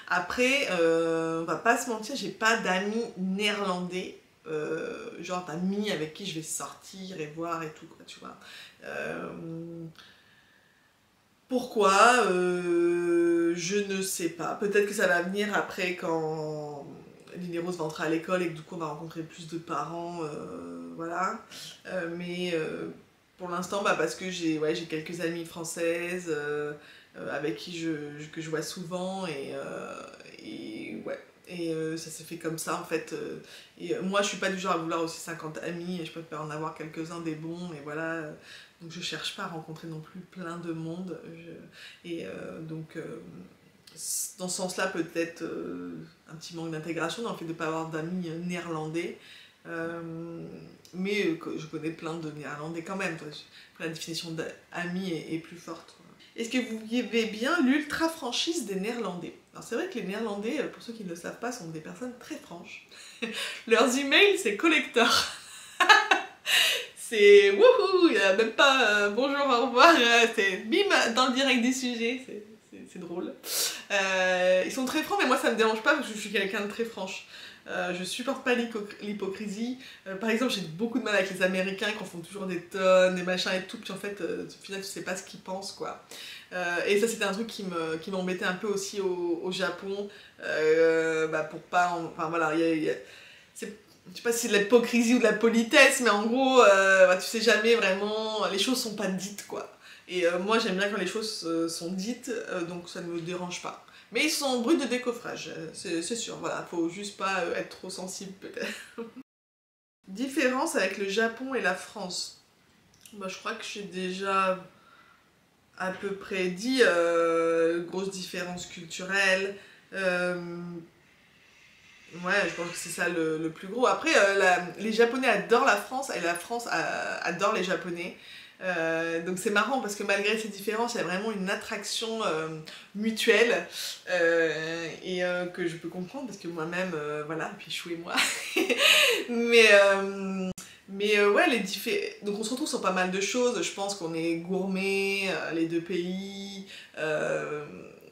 Après, on va pas se mentir, j'ai pas d'amis néerlandais. Genre d'amis avec qui je vais sortir et voir et tout, quoi, tu vois. Pourquoi je ne sais pas. Peut-être que ça va venir après quand Lily Rose va entrer à l'école et que du coup on va rencontrer plus de parents, voilà. Pour l'instant, parce que j'ai quelques amies françaises avec qui que je vois souvent ça s'est fait comme ça en fait. Moi je suis pas du genre à vouloir aussi 50 amis et je préfère en avoir quelques-uns des bons et voilà. Donc je cherche pas à rencontrer non plus plein de monde. Dans ce sens-là peut-être un petit manque d'intégration dans le fait de ne pas avoir d'amis néerlandais. Mais je connais plein de néerlandais quand même. La définition d'amis est plus forte. Est-ce que vous vivez bien l'ultra franchise des néerlandais? Alors c'est vrai que les néerlandais, pour ceux qui ne le savent pas, sont des personnes très franches. Leurs emails, c'est collector. C'est wouhou, il n'y a même pas bonjour, au revoir, c'est bim, dans le direct des sujets, c'est drôle. Ils sont très francs, mais moi ça me dérange pas parce que je suis quelqu'un de très franche. Je supporte pas l'hypocrisie. Par exemple, j'ai beaucoup de mal avec les Américains qui en font toujours des tonnes, des machins et tout, puis en fait, au final, tu sais pas ce qu'ils pensent, quoi. Et ça, c'était un truc qui m'embêtait un peu aussi au Japon, pour pas... Enfin, voilà, je sais pas si c'est de l'hypocrisie ou de la politesse, mais en gros, tu sais jamais vraiment, les choses sont pas dites, quoi. Et moi, j'aime bien quand les choses sont dites, donc ça ne me dérange pas. Mais ils sont bruts de décoffrage, c'est sûr, voilà, faut juste pas être trop sensible peut-être. Différence avec le Japon et la France. Je crois que j'ai déjà à peu près dit, grosse différence culturelle. Ouais, je pense que c'est ça le plus gros. Après, les Japonais adorent la France et la France adore les Japonais. Donc c'est marrant parce que malgré ces différences, il y a vraiment une attraction mutuelle que je peux comprendre parce que moi-même, voilà, puis Chou et moi. Donc on se retrouve sur pas mal de choses. Je pense qu'on est gourmets, les deux pays.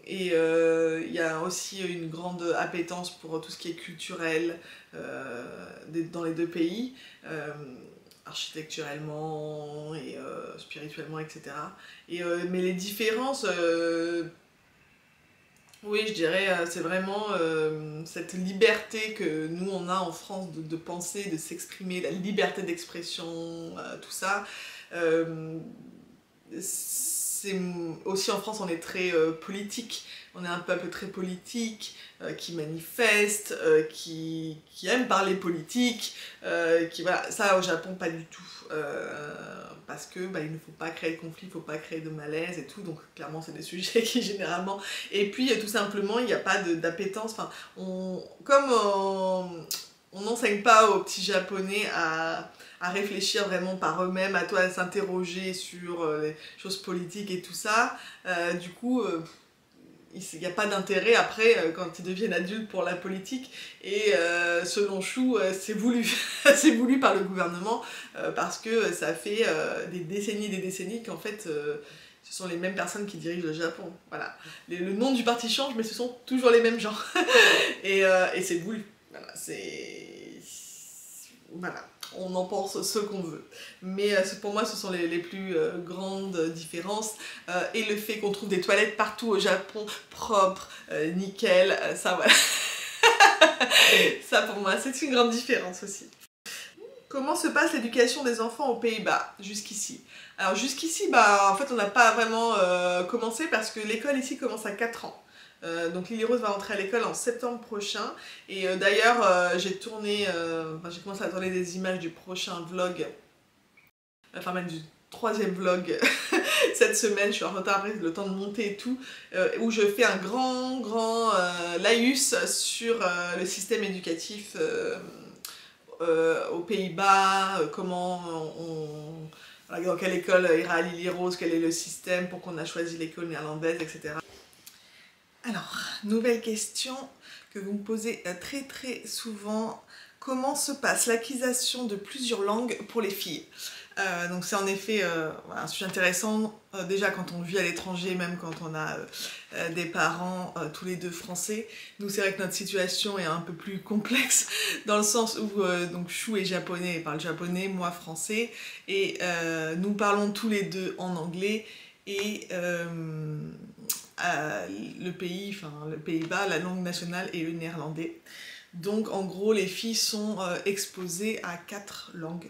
Il y a aussi une grande appétence pour tout ce qui est culturel dans les deux pays. Architecturellement et spirituellement, etc. Mais les différences, oui, je dirais, c'est vraiment cette liberté que nous on a en France de penser, de s'exprimer, la liberté d'expression, tout ça. Aussi en France on est très politique, on est un peuple très politique, qui manifeste, qui aime parler politique, voilà. Ça au Japon pas du tout, parce que il ne faut pas créer de conflit, il ne faut pas créer de malaise et tout, donc clairement c'est des sujets qui généralement... Et puis tout simplement il n'y a pas d'appétence, enfin, comme on n'enseigne pas aux petits japonais à réfléchir vraiment par eux-mêmes, à s'interroger sur les choses politiques et tout ça. Du coup, il n'y a pas d'intérêt après quand ils deviennent adultes pour la politique. Et selon Chou, c'est voulu. C'est voulu par le gouvernement parce que ça fait des décennies qu'en fait ce sont les mêmes personnes qui dirigent le Japon. Voilà. Le nom du parti change, mais ce sont toujours les mêmes gens. Et c'est voulu. Voilà, voilà, on en pense ce qu'on veut. Mais pour moi, ce sont les plus grandes différences. Et le fait qu'on trouve des toilettes partout au Japon, propres, nickel, ça voilà. Ça pour moi, c'est une grande différence aussi. Comment se passe l'éducation des enfants aux Pays-Bas jusqu'ici? Alors jusqu'ici, en fait, on n'a pas vraiment commencé parce que l'école ici commence à 4 ans. Donc Lily Rose va rentrer à l'école en septembre prochain. Et d'ailleurs, j'ai commencé à tourner des images du prochain vlog, enfin même du 3e vlog cette semaine. Je suis en retard après le temps de monter et tout, où je fais un grand laïus sur le système éducatif aux Pays-Bas, dans quelle école ira Lily Rose, quel est le système, pourquoi on a choisi l'école néerlandaise, etc. Alors, nouvelle question que vous me posez très souvent. Comment se passe l'acquisition de plusieurs langues pour les filles? Donc c'est en effet un sujet intéressant, déjà quand on vit à l'étranger, même quand on a des parents tous les deux français. Nous c'est vrai que notre situation est un peu plus complexe, dans le sens où donc Chou est japonais et parle japonais, moi français, et nous parlons tous les deux en anglais, et le Pays-Bas, la langue nationale est le néerlandais. Donc en gros les filles sont exposées à 4 langues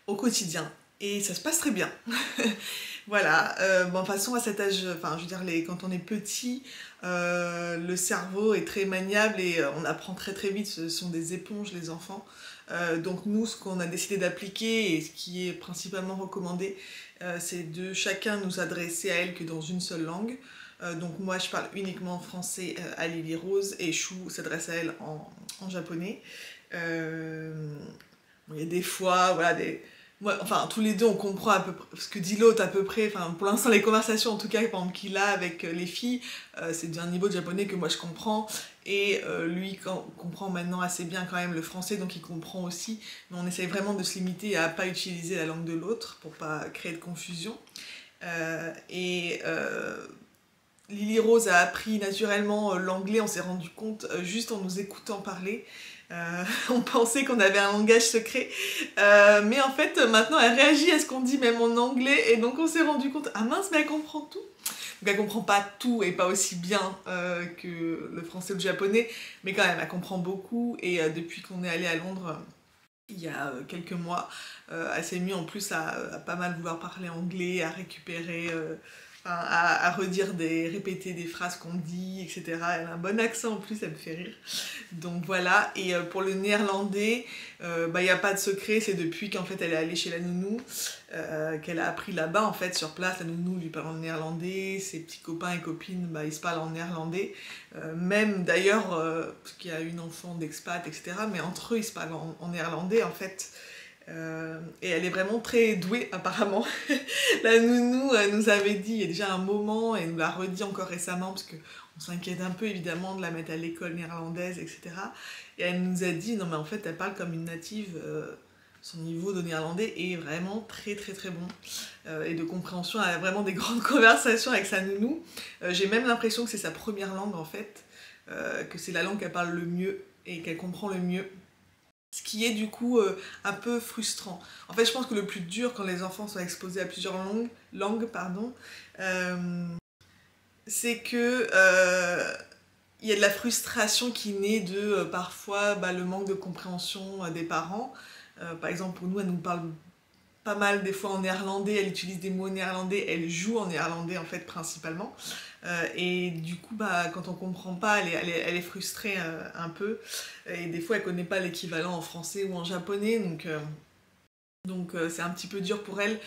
au quotidien et ça se passe très bien. Voilà, de toute façon à cet âge, je veux dire quand on est petit, le cerveau est très maniable et on apprend très vite, ce sont des éponges les enfants. Donc nous, ce qu'on a décidé d'appliquer et ce qui est principalement recommandé, c'est de chacun nous adresser à elle que dans une seule langue. Donc moi je parle uniquement français à Lily Rose et Chou s'adresse à elle en japonais. Il y a des fois, voilà, tous les deux on comprend à peu près ce que dit l'autre à peu près, pour l'instant les conversations en tout cas par exemple, qu'il a avec les filles, c'est d'un niveau de japonais que moi je comprends, et lui comprend maintenant assez bien quand même le français, donc il comprend aussi, mais on essaye vraiment de se limiter à pas utiliser la langue de l'autre pour pas créer de confusion. Lily Rose a appris naturellement l'anglais, on s'est rendu compte juste en nous écoutant parler. On pensait qu'on avait un langage secret, mais en fait maintenant elle réagit à ce qu'on dit même en anglais, et donc on s'est rendu compte, ah mince, mais elle comprend tout. Donc elle comprend pas tout et pas aussi bien que le français ou le japonais, mais quand même elle comprend beaucoup, et depuis qu'on est allé à Londres il y a quelques mois, elle s'est mise en plus à pas mal vouloir parler anglais, à récupérer... à répéter des phrases qu'on dit, etc. Elle a un bon accent en plus, elle me fait rire. Donc voilà, et pour le néerlandais, il n'y a pas de secret, c'est depuis qu'en fait elle est allée chez la nounou, qu'elle a appris là-bas en fait, sur place. La nounou lui parle en néerlandais, ses petits copains et copines, ils se parlent en néerlandais. Même d'ailleurs, parce qu'il y a une enfant d'expat, etc., mais entre eux ils se parlent en néerlandais en fait. Et elle est vraiment très douée apparemment. La nounou nous avait dit il y a déjà un moment, et elle nous l'a redit encore récemment parce qu'on s'inquiète un peu évidemment de la mettre à l'école néerlandaise, etc. Et elle nous a dit non mais en fait elle parle comme une native, son niveau de néerlandais est vraiment très bon, et de compréhension, elle a vraiment des grandes conversations avec sa nounou. J'ai même l'impression que c'est sa première langue en fait, que c'est la langue qu'elle parle le mieux et qu'elle comprend le mieux. Ce qui est du coup un peu frustrant. En fait, je pense que le plus dur quand les enfants sont exposés à plusieurs langues, c'est que il y a de la frustration qui naît de parfois le manque de compréhension des parents. Par exemple, pour nous, elle nous parle pas mal des fois en néerlandais, elle utilise des mots néerlandais, elle joue en néerlandais en fait principalement. Et du coup, quand on comprend pas, elle est frustrée un peu. Et des fois, elle connaît pas l'équivalent en français ou en japonais, donc c'est un petit peu dur pour elle.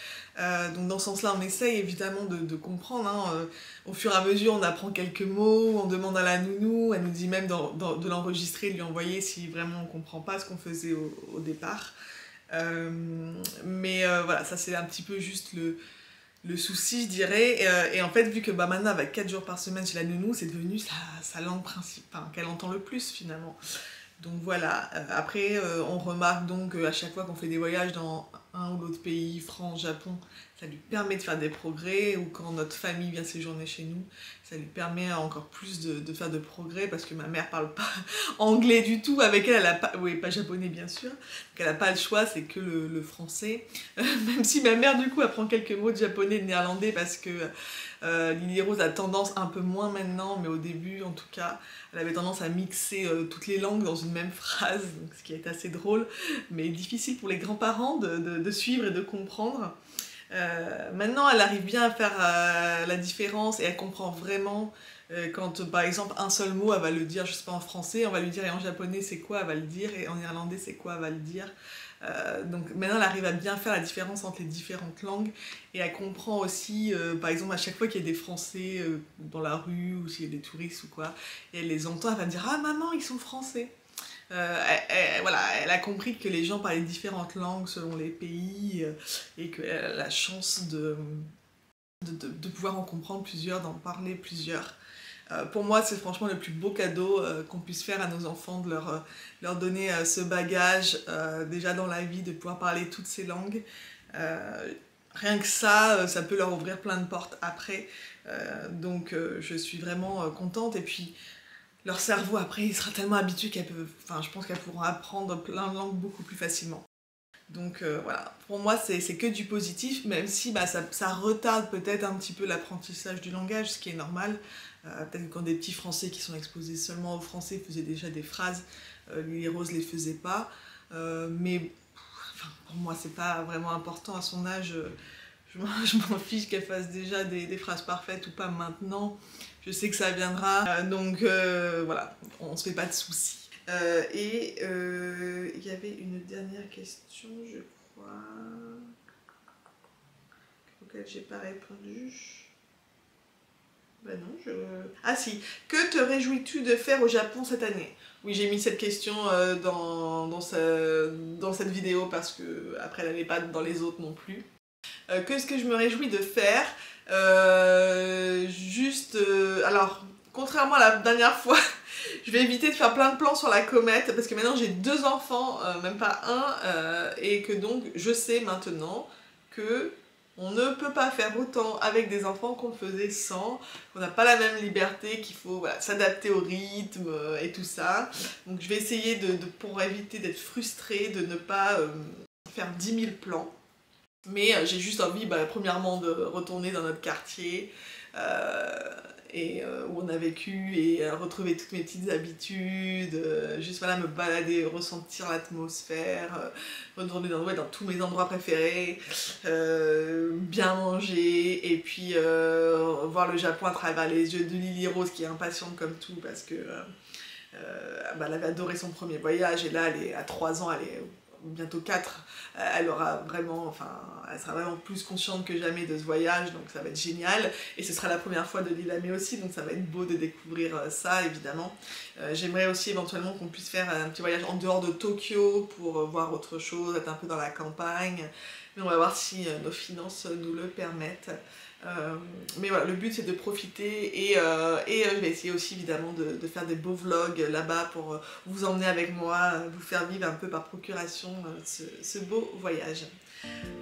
Donc dans ce sens-là, on essaye évidemment de comprendre. Au fur et à mesure, on apprend quelques mots, on demande à la nounou, elle nous dit même de l'enregistrer, de lui envoyer si vraiment on comprend pas ce qu'on faisait au départ. Mais voilà, ça c'est un petit peu juste le souci, je dirais. Et en fait, vu que maintenant elle va 4 jours par semaine chez la nounou, c'est devenu sa langue principale, qu'elle entend le plus finalement. Donc voilà, après on remarque donc à chaque fois qu'on fait des voyages dans un ou l'autre pays, France, Japon, ça lui permet de faire des progrès, ou quand notre famille vient séjourner chez nous, ça lui permet encore plus de faire de progrès, parce que ma mère parle pas anglais du tout, avec elle a pas, oui, pas japonais bien sûr, donc elle n'a pas le choix, c'est que le français, même si ma mère du coup apprend quelques mots de japonais et de néerlandais, parce que Lily Rose a tendance, un peu moins maintenant, mais au début en tout cas, elle avait tendance à mixer toutes les langues dans une même phrase, donc ce qui est assez drôle, mais difficile pour les grands-parents de suivre et de comprendre. Maintenant, elle arrive bien à faire la différence, et elle comprend vraiment quand, par exemple, un seul mot, elle va le dire, je sais pas, en français, on va lui dire, et en japonais, c'est quoi, elle va le dire, et en irlandais, c'est quoi, elle va le dire. Donc maintenant, elle arrive à bien faire la différence entre les différentes langues, et elle comprend aussi, par exemple, à chaque fois qu'il y a des Français dans la rue, ou s'il y a des touristes ou quoi, et elle les entend, elle va me dire « Ah maman, ils sont français !» Voilà, elle a compris que les gens parlaient différentes langues selon les pays, et qu'elle a la chance de pouvoir en comprendre plusieurs, d'en parler plusieurs. Pour moi, c'est franchement le plus beau cadeau qu'on puisse faire à nos enfants, de leur donner ce bagage déjà dans la vie, de pouvoir parler toutes ces langues. Rien que ça, ça peut leur ouvrir plein de portes après. Donc je suis vraiment contente. Et puis leur cerveau après, il sera tellement habitué qu'elles peuvent, enfin, je pense qu'elles pourront apprendre plein de langues beaucoup plus facilement. Donc voilà, pour moi c'est que du positif, même si bah, ça retarde peut-être un petit peu l'apprentissage du langage, ce qui est normal. Peut-être que quand des petits Français qui sont exposés seulement au français faisaient déjà des phrases, Lily Rose les faisait pas. Mais enfin, pour moi c'est pas vraiment important à son âge. Je m'en fiche qu'elle fasse déjà des phrases parfaites ou pas maintenant. Je sais que ça viendra. Donc voilà, on se fait pas de soucis. Il y avait une dernière question, je crois, auquel j'ai pas répondu. Ben non, Ah si, que te réjouis-tu de faire au Japon cette année? Oui, j'ai mis cette question dans cette vidéo parce que après elle n'est pas dans les autres non plus. Qu'est-ce que je me réjouis de faire? Alors, contrairement à la dernière fois, je vais éviter de faire plein de plans sur la comète parce que maintenant j'ai 2 enfants, même pas un, et que donc je sais maintenant que on ne peut pas faire autant avec des enfants qu'on le faisait sans, qu'on n'a pas la même liberté, qu'il faut voilà, s'adapter au rythme et tout ça. Donc je vais essayer pour éviter d'être frustrée, de ne pas faire 10 000 plans. Mais j'ai juste envie, premièrement, de retourner dans notre quartier où on a vécu, et retrouver toutes mes petites habitudes, juste voilà, me balader, ressentir l'atmosphère, retourner dans tous mes endroits préférés, bien manger, et puis voir le Japon à travers les yeux de Lily Rose qui est impatiente comme tout parce que elle avait adoré son premier voyage, et là elle est à 3 ans, elle est bientôt 4, elle sera vraiment plus consciente que jamais de ce voyage, donc ça va être génial, et ce sera la première fois de Lilame aussi, donc ça va être beau de découvrir ça évidemment. J'aimerais aussi éventuellement qu'on puisse faire un petit voyage en dehors de Tokyo pour voir autre chose, être un peu dans la campagne, mais on va voir si nos finances nous le permettent. Mais voilà, le but c'est de profiter, et je vais essayer aussi évidemment de faire des beaux vlogs là-bas pour vous emmener avec moi, vous faire vivre un peu par procuration ce beau voyage.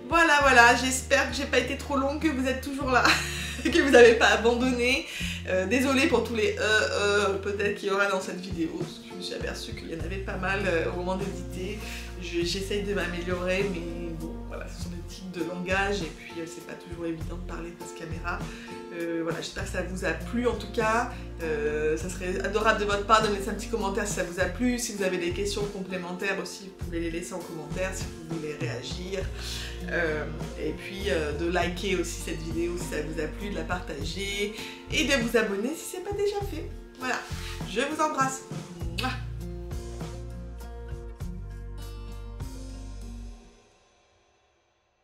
Voilà, j'espère que j'ai pas été trop longue, que vous êtes toujours là, que vous n'avez pas abandonné. Désolée pour tous les peut-être qu'il y aura dans cette vidéo, parce que je me suis aperçue qu'il y en avait pas mal au moment d'éditer. J'essaye de m'améliorer, mais bon, voilà, ce sont des tics de langage, et puis c'est pas toujours évident de parler face caméra. Voilà, j'espère que ça vous a plu en tout cas. Ça serait adorable de votre part de me laisser un petit commentaire si ça vous a plu. Si vous avez des questions complémentaires aussi, vous pouvez les laisser en commentaire si vous voulez réagir. Et puis de liker aussi cette vidéo si ça vous a plu, de la partager et de vous abonner si ce n'est pas déjà fait. Voilà, je vous embrasse.